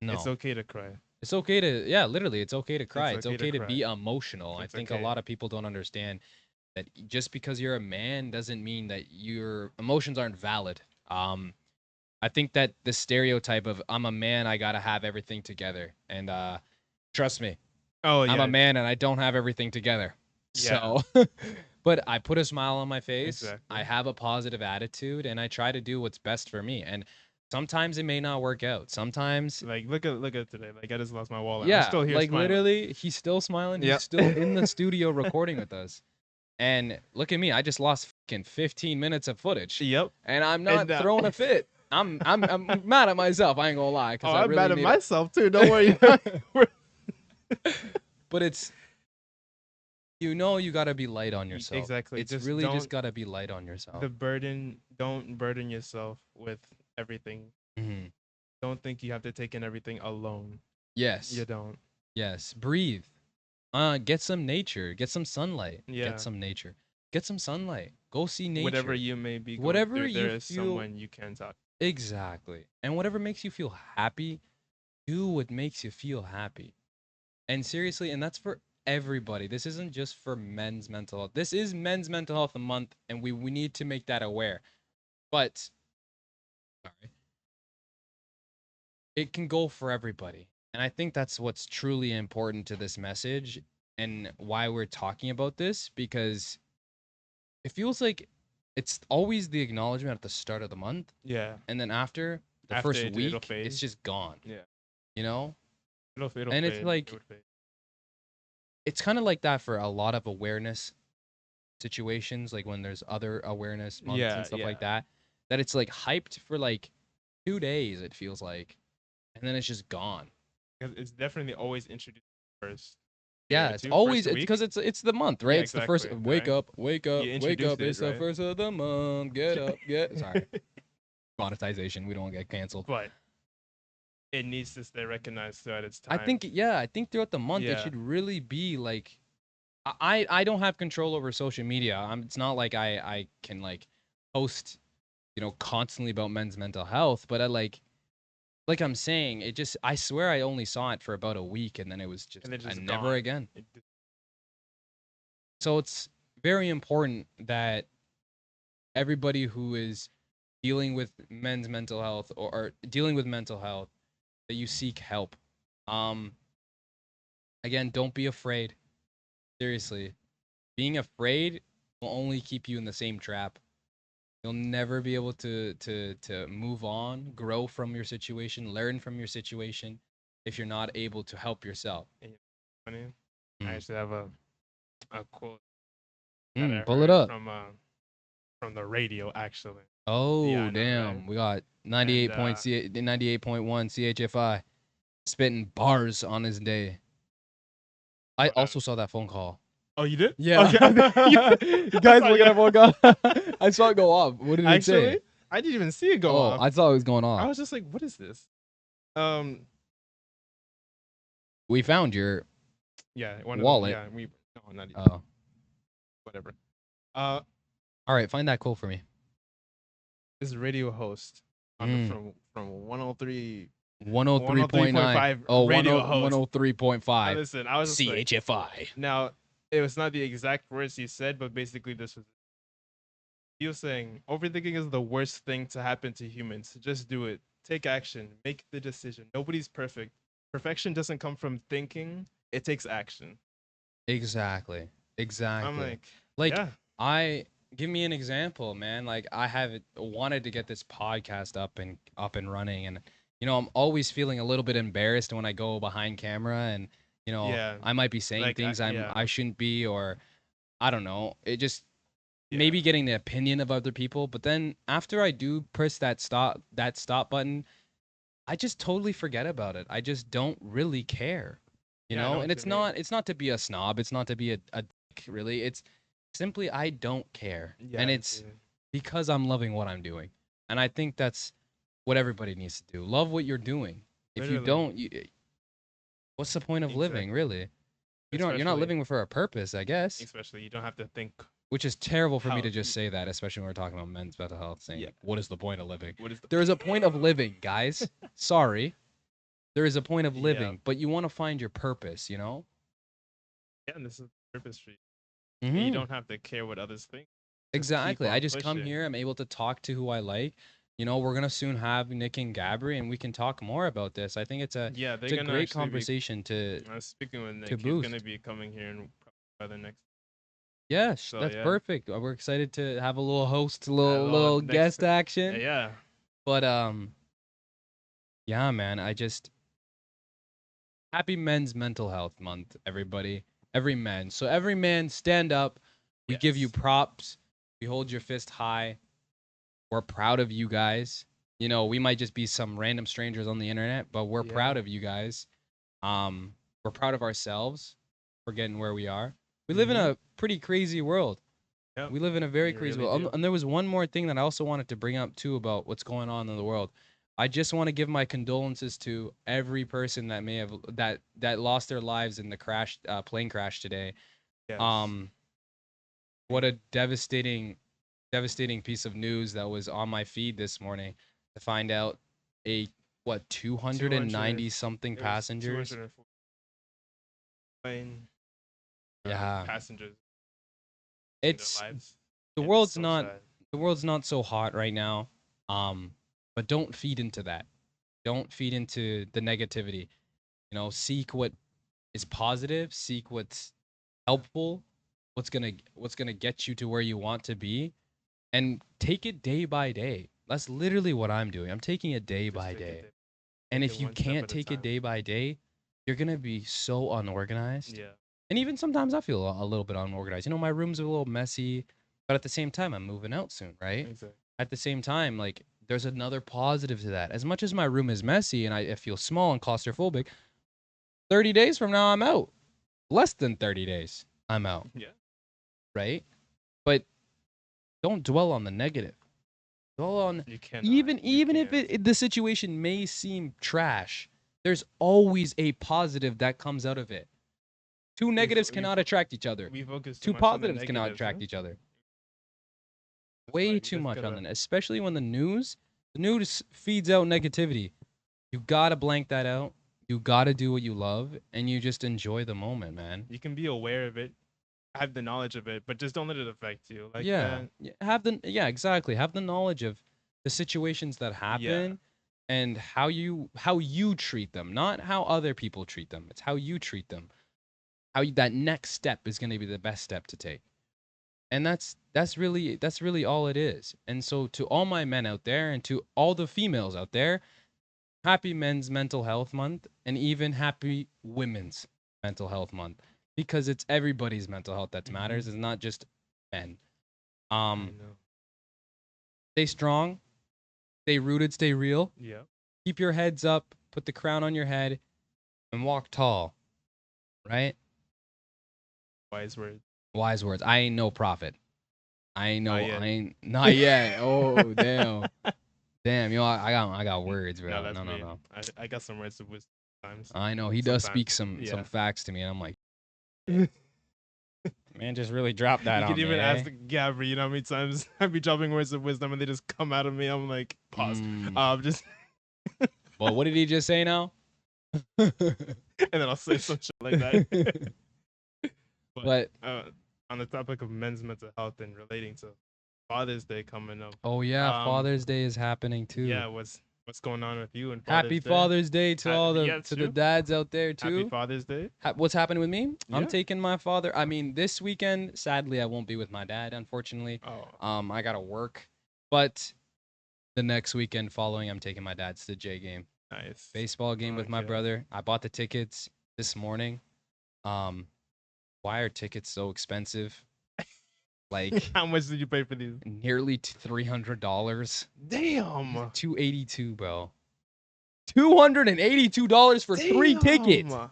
No, It's okay to cry. it's okay to literally, it's okay to cry. It's okay to okay to cry. be emotional. I It's think okay. a lot of people don't understand that just because you're a man doesn't mean that your emotions aren't valid. I think that the stereotype of I'm a man, I gotta have everything together, and trust me, Oh I'm a yeah, man and I don't have everything together. yeah, So, but I put a smile on my face. exactly. I have a positive attitude and I try to do what's best for me. And sometimes it may not work out. Sometimes, Like look at today. Like I just lost my wallet. I'm yeah, still here like smiling. literally, he's still smiling. He's Yep. still in the studio recording with us. And look at me, I just lost fucking 15 minutes of footage. Yep. And I'm not And, throwing a fit. I'm mad at myself. I ain't gonna lie, because Oh, I I'm really mad at need myself too. Don't worry. But it's you gotta be light on yourself. Exactly. It's Just really don't just gotta be light on yourself. don't burden yourself with everything. Mhm. Don't think you have to take in everything alone. Yes. You don't. Yes. Breathe. Get some nature. Get some sunlight. Yeah. Get some nature. Get some sunlight. Go see nature. Whatever you may be going Whatever through, you there is feel someone you can talk. exactly. And whatever makes you feel happy, do what makes you feel happy. And seriously, and that's for everybody. This isn't just for men's mental health. This is Men's Mental Health Month, and we need to make that aware. But sorry, it can go for everybody. And I think that's what's truly important to this message and why we're talking about this, because it feels like it's always the acknowledgement at the start of the month, Yeah. and then after the After first it'll week, fade. it's just gone. Yeah. You know? It'll And it's fade. like It would fade. it's kind of like that for a lot of awareness situations, like when there's other awareness months Yeah, and stuff yeah. like that, that it's like hyped for like 2 days, it feels like, and then it's just gone. It's definitely always introduced first. Yeah, Or it's two, always first it's week. because it's the month, right? Yeah, It's the first exactly, wake right? up, wake up, You wake up. introduced it, It's the right? first of the month. Get up, get sorry. Monetization. We don't get canceled. But it needs to stay recognized throughout its I time. think throughout the month it Yeah. should really be like I don't have control over social media. It's not like I can like post, constantly about men's mental health, but I like I'm saying, it just I swear I only saw it for about a week and then it was just And it's just never gone. again. So it's very important that everybody who is dealing with men's mental health or dealing with mental health, that you seek help. Um Again, don't be afraid. Seriously. Being afraid will only keep you in the same trap. You'll never be able to move on, grow from your situation, learn from your situation if you're not able to help yourself. Funny. I Mm. actually have a quote that I Pull it heard up. from the radio actually. Oh, Yeah, I know, damn. right? We got And 98.1 CHFI spitting bars on his day. I what also saw that phone call. Oh, you did? Yeah. Okay. You guys I looking at thought phone call? I saw it go off. What did it say? actually, I didn't even see it go Oh, off. I thought it was going I off. was just like, what is this? We found your Yeah, one wallet. of them. Yeah, no, not even. Oh. Whatever. All right, find that quote for me. This is a radio host from 103. 103.9. Oh, radio host. 103.5. Listen, I was just like, CHFI. now it was not the exact words he said, but basically this was. He was saying, overthinking is the worst thing to happen to humans. Just do it. Take action. Make the decision. Nobody's perfect. Perfection doesn't come from thinking. It takes action. Exactly. I'm like yeah. give me an example, man. Like I have wanted to get this podcast up and running, and I'm always feeling a little bit embarrassed when I go behind camera, and Yeah. I might be saying Like, things yeah. I shouldn't be, or I don't know. It just Yeah. maybe getting the opinion of other people, but then after I do press that stop button, I just totally forget about it. I just don't really care. You Yeah, I know? know And what you mean. it's not to be a snob, it's not to be a dick, really. It's simply I don't care. Yeah, And I it's see. because I'm loving what I'm doing. And I think that's what everybody needs to do. Love what you're doing. If you Literally. don't, what's the point of living, really? You're not Especially- living for a purpose, I guess. Especially, you don't have to think. Which is terrible for me How- to just say that, especially when we're talking about men's mental health, saying, Yeah. like, what is the point of living? What is the There is a point of living, guys. Sorry. There is a point of Yeah. living, but you want to find your purpose, you know? Yeah, and this is the purpose for you. And you don't have to care what others think. Just keep Exactly. I on just come pushing. here. I'm able to talk to who I like. You know, we're gonna soon have Nick and Gabri, and we can talk more about this. I think it's a Yeah, they're it's a gonna great actually be. conversation Speaking with to Nick, he's gonna boost. be coming here and by the next. Yes, So that's yeah, perfect. We're excited to have a little host, hello little next. guest action. Yeah, But yeah, man, I just happy Men's Mental Health Month, everybody. Every man. So every man, stand up. We give you yes, props. We hold your fist high. We're proud of you guys. You know, we might just be some random strangers on the internet, but we're yeah. proud of you guys. We're proud of ourselves for getting where we are. We live in Mhm. a pretty crazy world. Yep. We live in a very You crazy really world. do. And there was one more thing that I also wanted to bring up too about what's going on in the world. I just want to give my condolences to every person that may have that lost their lives in the plane crash today. Yes. Um, what a devastating piece of news that was on my feed this morning to find out a what 200 290 something It was passengers. 240 plane Yeah, passengers in their it's lives. the And it's world's so not sad. the world's not so hot right now. But don't feed into that. Don't feed into the negativity. You know, seek what is positive, seek what's helpful, what's gonna get you to where you want to be, and take it day by day. That's literally what I'm doing. I'm taking it day Just by take it day. day. And Take it if you one step can't at a take it time. day by day, you're gonna be so unorganized. Yeah. And even sometimes I feel a little bit unorganized. You know, my room's a little messy, but at the same time, I'm moving out soon, right? Exactly. At the same time, like there's another positive to that. As much as my room is messy and I feel small and claustrophobic, 30 days from now, I'm out. Less than 30 days, I'm out, Yeah. right? But don't dwell on the negative. Dwell on You cannot. You even if can't. the situation may seem trash, there's always a positive that comes out of it. Two We fo- negatives we cannot fo- attract each other. we focus too Two much on the positives cannot negatives, huh? attract each other. That's why Way you too just much on gotta. the especially when the news feeds out negativity. You gotta blank that out. You gotta do what you love, and you just enjoy the moment, man. You can be aware of it, have the knowledge of it, but just don't let it affect you like Yeah, that. exactly. Have the knowledge of the situations that Yeah. happen and how you treat them, not how other people treat them. It's how you treat them. That next step is going to be the best step to take. And that's really all it is. And so to all my men out there and to all the females out there, happy Men's Mental Health Month and even happy Women's Mental Health Month because it's everybody's mental health that matters. It's not just men. I Um, know. Stay strong, stay rooted, stay real. Yeah. Keep your heads up, put the crown on your head, and walk tall. Right? Wise words. Wise words. I ain't no prophet. I ain't Not no. yet. I ain't not yet. Oh damn, damn. You know I got words, No, bro. that's No, no, me. no. I got some words of wisdom sometimes. I know he does Sometimes. speak some Yeah. facts to me, and I'm like, You man, just really dropped that could on me, even ask eh? Gabri, you know how many times I'd be dropping words of wisdom and they just come out of me. I'm like, pause. Mm. Just But what did he just say now? and then I'll say some shit like that. But But on the topic of men's mental health and relating to Father's Day coming up, oh yeah, um, Father's Day is happening too. yeah, what's going on with you and Happy Father's Day? Father's Day to all the Yeah, to the true. dads out there Happy too. Father's Day. What's happening with me? I'm Yeah. taking my father. I mean, this weekend, sadly, I won't be with my dad, unfortunately. Oh, I gotta work, but the next weekend following, I'm taking my dad to the J game, nice. baseball game with my Okay. brother. I bought the tickets this morning. Um, why are tickets so expensive? Like How much did you pay for these? nearly $300. Damn. 282, bro. $282 for 3 tickets. Damn.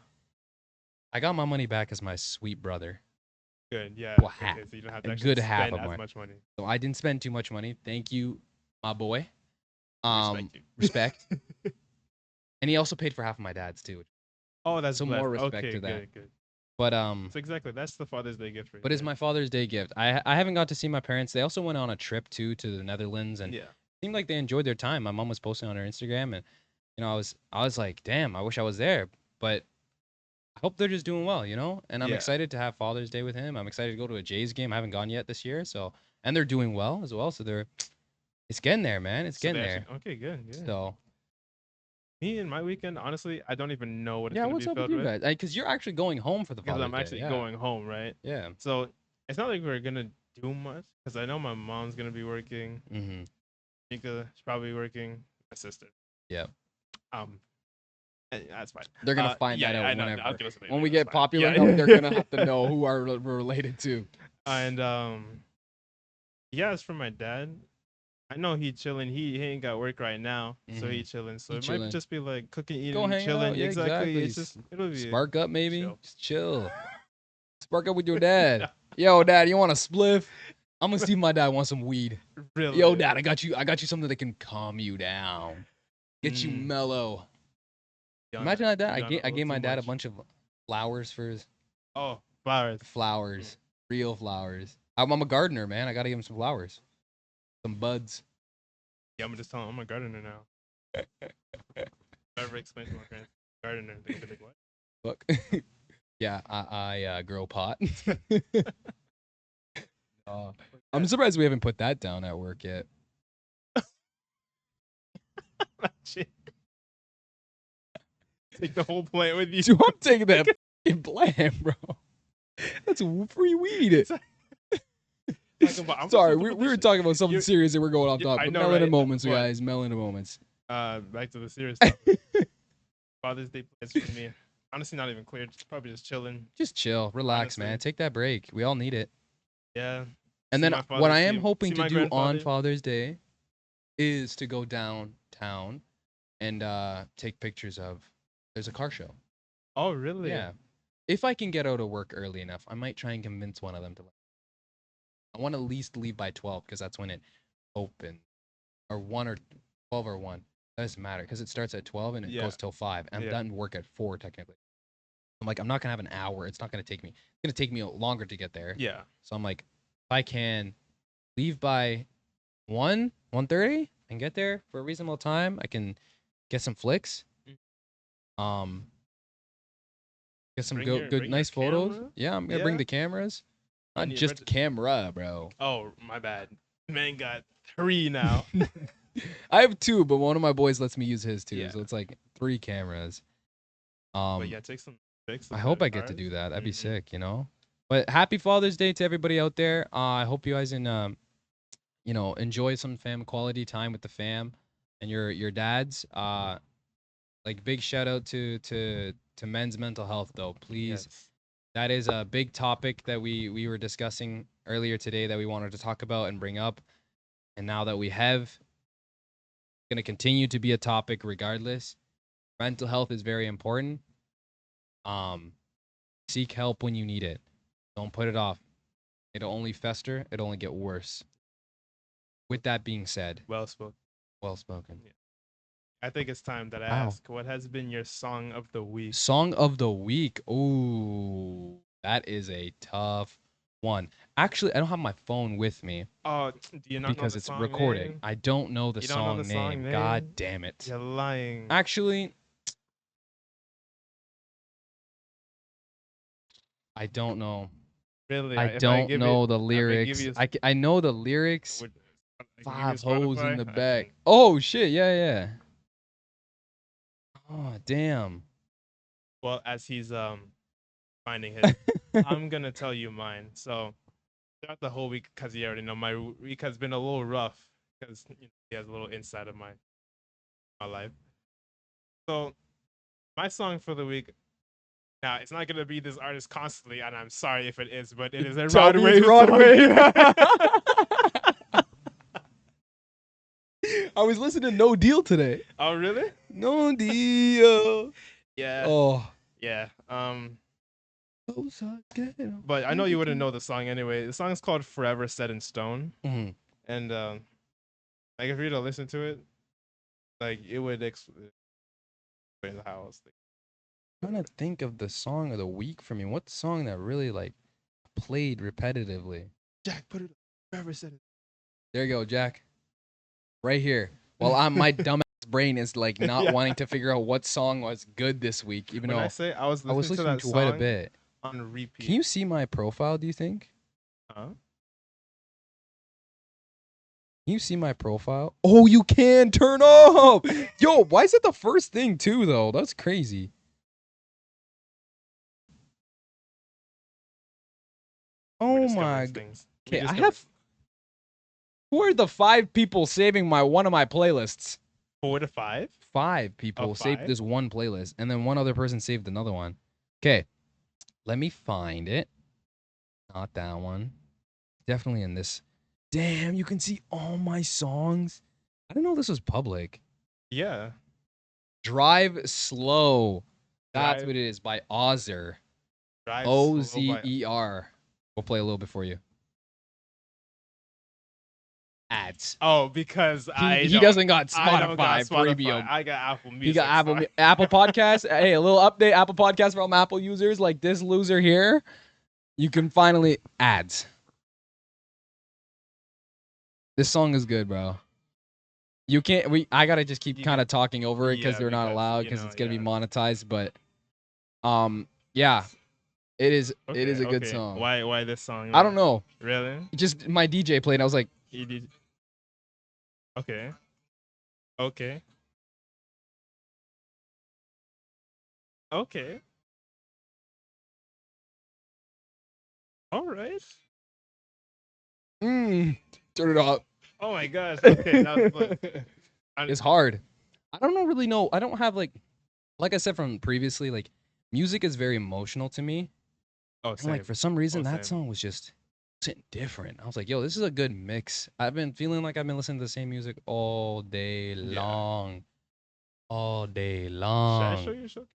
I got my money back as my sweet brother. Good. Yeah. Well, half. Okay. So you don't have A to actually good half spend of as my. much money. So I didn't spend too much money. Thank you, my boy. Respect you. Respect. And he also paid for half of my dad's too. Oh, that's So blessed. more respect Okay. to that. Good. Good. But So exactly, that's the Father's Day gift for you. but it's my Father's Day gift. I haven't got to see my parents. They also went on a trip too to the Netherlands and Yeah. seemed like they enjoyed their time. My mom was posting on her Instagram and I was like, damn, I wish I was there. But I hope they're just doing well, you know? And I'm Yeah. excited to have Father's Day with him. I'm excited to go to a Jays game. I haven't gone yet this year, so and they're doing well as well. So It's getting there, man. It's So they getting there. okay, good. So Me and my weekend, honestly, I don't even know what it's yeah, gonna what's be up with filled you with guys? Because you're actually going home for the because Father's I'm Day. actually Yeah. going home, right? Yeah. So it's not like we're gonna do much because I know my mom's gonna be working. Mm-hmm. Mika's probably working. My sister. Yeah. That's fine. They're gonna find yeah, that out I know. whenever. I'll give us a When we later, get that's fine. popular Yeah. enough, they're gonna have to know who we're related to. And yeah, it's from my dad. I know he chilling. He ain't got work right now, so he chilling. So He it chilling. might just be like cooking, eating, Go hang chilling. out. Yeah, exactly. It's just it'll be Spark up, maybe. chill. Just chill. Spark up with your dad. Yo, dad, you want a spliff? I'm gonna see if my dad wants some weed. Really. Yo, dad, I got you something that can calm you down, get you Mm. mellow. You're Imagine that, dad. you're on a I little gave my too dad a much. bunch of flowers for his Oh, flowers. real flowers. I'm a gardener, man. I gotta give him some flowers, some buds. Yeah, I'm just telling him I'm a gardener now. Never explained to my parents. Gardener. They're gonna be like, what? Fuck. Yeah, I grow pot. I'm surprised we haven't put that down at work yet. Shit. Take the whole plant with you. Dude, I'm taking that fucking plant, bro. That's free weed. Sorry, we were talking about something serious and we're going off topic. Melanin Moments, guys. Melanin Moments. Back to the serious topic. Father's Day plans for me. Honestly, not even clear. Just probably just chilling. Just chill, relax, man. Take that break. We all need it. Yeah. And then what I am hoping to do on Father's Day is to go downtown and take pictures of. There's a car show. Oh, really? Yeah. If I can get out of work early enough, I might try and convince one of them to. I want to at least leave by 12 because that's when it opens, or 1 or 12 or 1. That doesn't matter because it starts at 12 and it goes till 5. I'm done work at 4 technically. I'm like, I'm not gonna have an hour. It's not gonna take me. It's gonna take me longer to get there. Yeah. So I'm like, if I can leave by 1:30 and get there for a reasonable time, I can get some flicks. Get some good nice photos. Camera? Yeah, I'm gonna bring the cameras. Not just camera, bro. Oh, my bad. Man got 3 now. I have 2, but one of my boys lets me use his too. So it's like 3 cameras. But yeah, take some pics. I hope I get to do that. That'd be sick, you know. But happy Father's Day to everybody out there. I hope you guys enjoy some quality time with the fam and your dads. Like big shout out to men's mental health though. Please. Yes. That is a big topic that we were discussing earlier today that we wanted to talk about and bring up. And now that we have, it's going to continue to be a topic regardless. Mental health is very important. Seek help when you need it. Don't put it off. It'll only fester. It'll only get worse. With that being said. Well spoken. Well spoken. Yeah. I think it's time that I ask, what has been your song of the week? Song of the week. Ooh, that is a tough one. Actually, I don't have my phone with me. Oh, do you not because know the it's song recording. Name? I don't know the song name. God damn it. You're lying. Actually, I don't know. Really? I don't know the lyrics. I know the lyrics. 5 hoes in the back. Oh shit! Yeah. Oh damn. Well, as he's finding his, I'm gonna tell you mine. So throughout the whole week, because you already know, my week has been a little rough because he has a little insight of my life. So my song for the week. Now it's not gonna be this artist constantly, and I'm sorry if it is, but it is a Rod Wave. I was listening to No Deal today. Oh really? No Deal. Yeah. Oh. Yeah. But I know you wouldn't know the song anyway. The song is called "Forever Set in Stone," and like if you were to listen to it, like it would explain the house. I'm trying to think of the song of the week for me. What song that really like played repetitively? Jack, put it up. Forever Set in. There you go, Jack. Right here. Well, my dumbass brain is like not wanting to figure out what song was good this week, even though I was listening to that quite a bit on repeat. Can you see my profile? Do you think? Huh? Can Can you see my profile? Oh, you can turn up. Yo, why is it the first thing too, though? That's crazy. Oh my. Things. Okay, I have. Who are the 5 people saving one of my playlists? 4 to 5. 5 people saved this one playlist, and then one other person saved another one. Okay, let me find it. Not that one. Definitely in this. Damn, you can see all my songs. I didn't know this was public. Yeah. Drive Slow. That's Drive- what it is by Ozer. Drive Ozer. We'll play a little bit for you. Ads. Oh, because he doesn't got Spotify premium. I got Apple Music. He got Apple Podcasts. Hey, a little update. Apple Podcasts from Apple users like this loser here. You can finally ads. This song is good, bro. You can't. I gotta just keep kind of talking over it because they're not allowed because it's gonna be monetized. But, yeah, it is. It is a good song. Why this song? I don't know. Really? Just my DJ played. And I was like, He did. Okay. Okay. Okay. All right. turn it up. Oh my gosh. Okay. It's hard. I don't really know. I don't have like I said from previously, like music is very emotional to me. Oh, and like for some reason that song was just sitting different. I was like, yo, this is a good mix. I've been feeling like I've been listening to the same music all day long. All day long. Should I show you?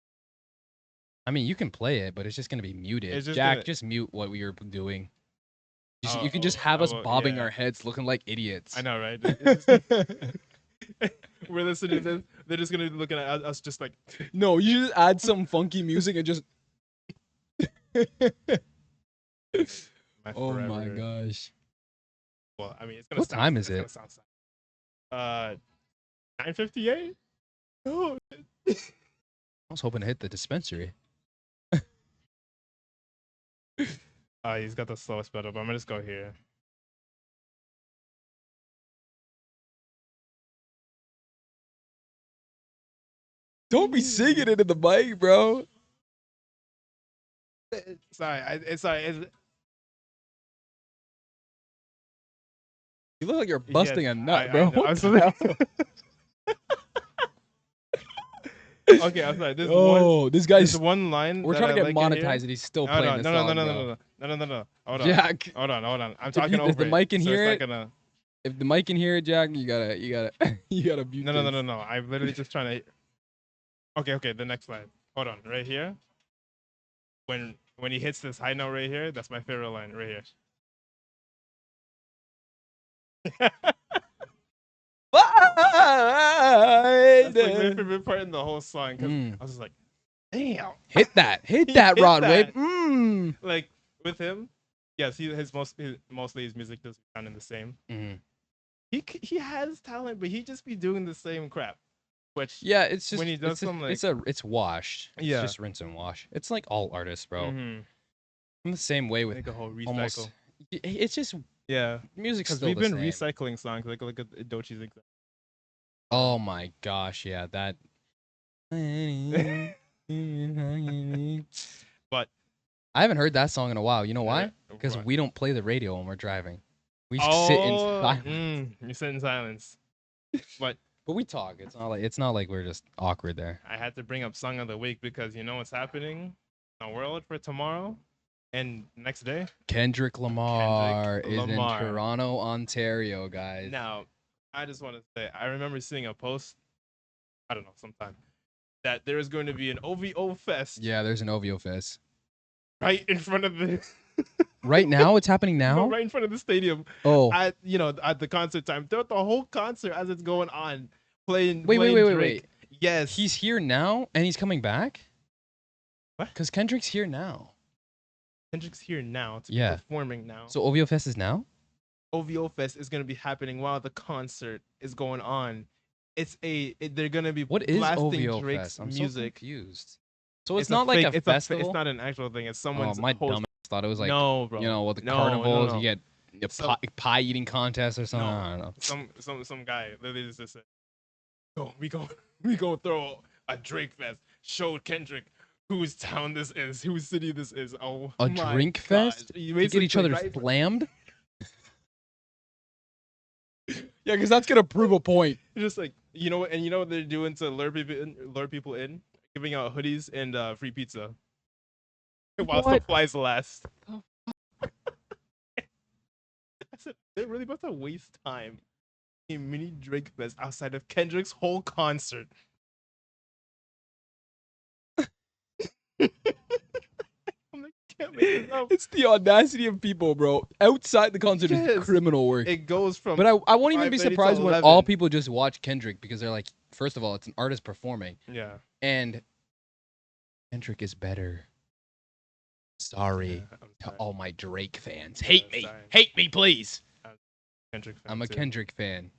I mean, you can play it, but it's just gonna be muted. Jack, just mute what we were doing. You can just have us bobbing our heads, looking like idiots. I know, right? We're listening to this. They're just gonna be looking at us, just like. No, you just add some funky music and just. Oh my gosh. Well, I mean, it's gonna. What time is it? 9:58. Oh. I was hoping to hit the dispensary. He's got the slowest pedal, but I'm gonna just go here. Don't be singing it in the mic, bro. Sorry. You look like you're busting a nut, bro. Okay, I'm sorry. This guy's one line. We're trying to get monetized, and he's still playing this song. No. Hold on. Jack, Hold on. I'm talking over. If the mic can hear it, gonna... if the mic can hear it, Jack, you gotta mute. No. I'm literally just trying to. Okay. The next line. Hold on, right here. When he hits this high note right here, that's my favorite line right here. That's like my favorite part in the whole song because I was just like, damn. Hit that Rod Wave. Like with him, yes, mostly his music does sound in the same. He has talent, but he just be doing the same crap. Which it's just when he does it's washed. It's just rinse and wash. It's like all artists, bro. I'm the same way with like a whole recycle. Almost, it's just music's still we've the been same. recycling songs like at Dochi's example. Oh my gosh, yeah, that. But I haven't heard that song in a while. You know why? Because we don't play the radio when we're driving. We sit in silence. You sit in silence. But we talk. It's not like we're just awkward there. I had to bring up Song of the Week because you know what's happening in the world for tomorrow and next day? Kendrick Lamar is in Toronto, Ontario, guys. Now, I just want to say, I remember seeing a post, I don't know, sometime, that there is going to be an OVO Fest. Yeah, there's an OVO Fest. Right in front of the... Right now? It's happening now? No, right in front of the stadium. Oh. At the concert time. Throughout the whole concert as it's going on. Wait. Yes. He's here now and he's coming back? What? Because Kendrick's here now. Kendrick's here now. It's performing now. So OVO Fest is now? OVO Fest is going to be happening while the concert is going on. They're going to be blasting OVO Drake's Fest? I'm music. So confused. So it's not like a festival? It's not an actual thing. It's someone's my dumb thought it was like, no, bro. with the carnivals, you get A So- pie eating contest or something. No. I don't know. Some guy literally just said, "Go, we go throw a Drake fest. Show Kendrick whose town this is, whose city this is." Oh, A my drink gosh. fest He to get basically, each other right- slammed. Yeah, because that's gonna prove a point. Just like you know, and you know what they're doing to lure people in, giving out hoodies and free pizza. While What? supplies last. I said they're really about to waste time. A mini Drake fest outside of Kendrick's whole concert. I'm like, can't make this up. It's the audacity of people, bro. Outside the concert is Yes. criminal work. It goes from. But I won't even be 5:30 to surprised when 11. all people just watch Kendrick because they're like, first of all, it's an artist performing, Yeah. and Kendrick is better. Sorry Yeah, I'm to sorry. all my Drake fans. Yeah, Hate me. sorry. Hate me, please. Kendrick fan I'm a too. Kendrick fan.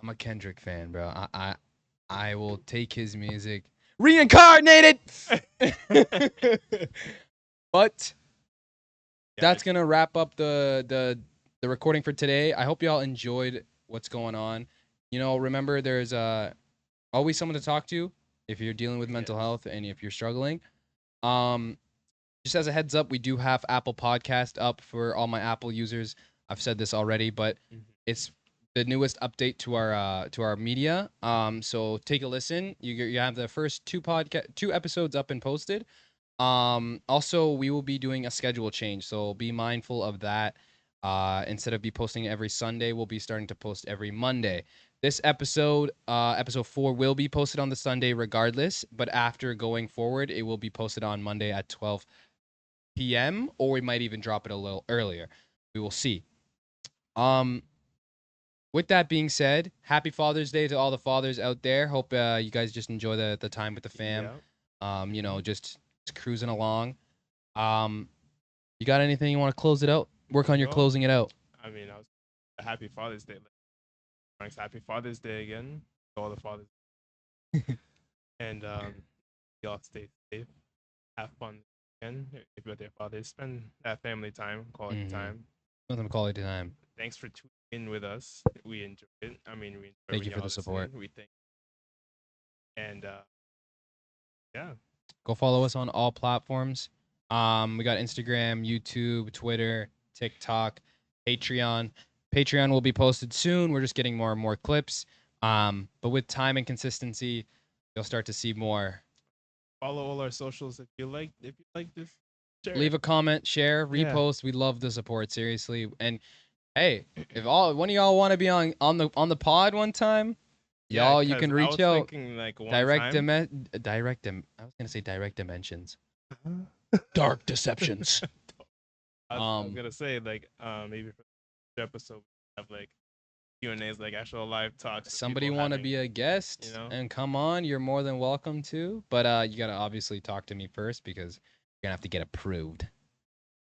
I'm a Kendrick fan, bro. I will take his music. Reincarnated! But Yeah, that's gonna wrap up the recording for today. I hope y'all enjoyed what's going on. You know, remember there's always someone to talk to if you're dealing with mental health and if you're struggling. Just as a heads up, we do have Apple Podcast up for all my Apple users. I've said this already, but it's the newest update to our media. So take a listen. You have the first two episodes up and posted. Also, we will be doing a schedule change, so be mindful of that. Instead of be posting every Sunday, we'll be starting to post every Monday. This episode, episode 4, will be posted on the Sunday regardless, but after going forward, it will be posted on Monday at 12 p.m. or we might even drop it a little earlier. We will see. With that being said, happy Father's Day to all the fathers out there. Hope you guys just enjoy the time with the fam. Yeah. You know, just cruising along. You got anything you want to close it out? Work on your No. closing it out. I mean, I was a happy Father's Day. Thanks, happy Father's Day again to all the fathers. And y'all stay safe. Have fun again. If you're with your fathers, spend that family time, quality Mhm. time. Nothing quality time. Thanks for tuning in with us. We enjoyed it. I mean, we enjoy Thank when you for y'all the support. listen. We think. And yeah. Go follow us on all platforms. We got Instagram, YouTube, Twitter, TikTok, Patreon. Patreon will be posted soon. We're just getting more and more clips. But with time and consistency, you'll start to see more. Follow all our socials if you like this. Share Leave it. a comment, share, Yeah. repost. We love the support, seriously. And hey, if one of y'all want to be on the pod one time, Yeah, y'all, you 'cause can I reach was out. thinking, like, one Direct time- I was gonna say direct dimensions. Dark deceptions. I was Um, gonna say like maybe for the episode we have like Q&As, like actual live talks. with Somebody people want to having- be a guest you know? and come on, you're more than welcome to. But you gotta obviously talk to me first because you're gonna have to get approved.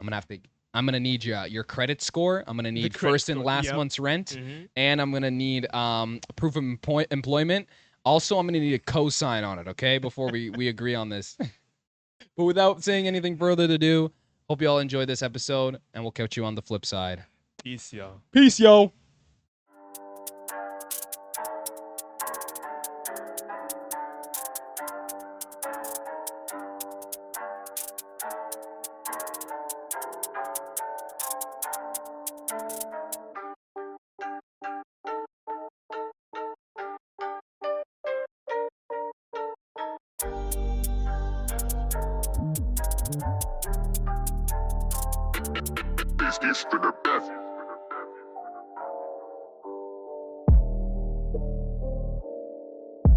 I'm gonna need your credit score. I'm gonna need credit first and score, last yep. month's rent, Mhm. and I'm gonna need proof of employment. Also, I'm gonna need a cosign on it, okay, before we agree on this. But without saying anything further to do, hope you all enjoyed this episode, and we'll catch you on the flip side. Peace, y'all. Peace, yo. Is this for the best?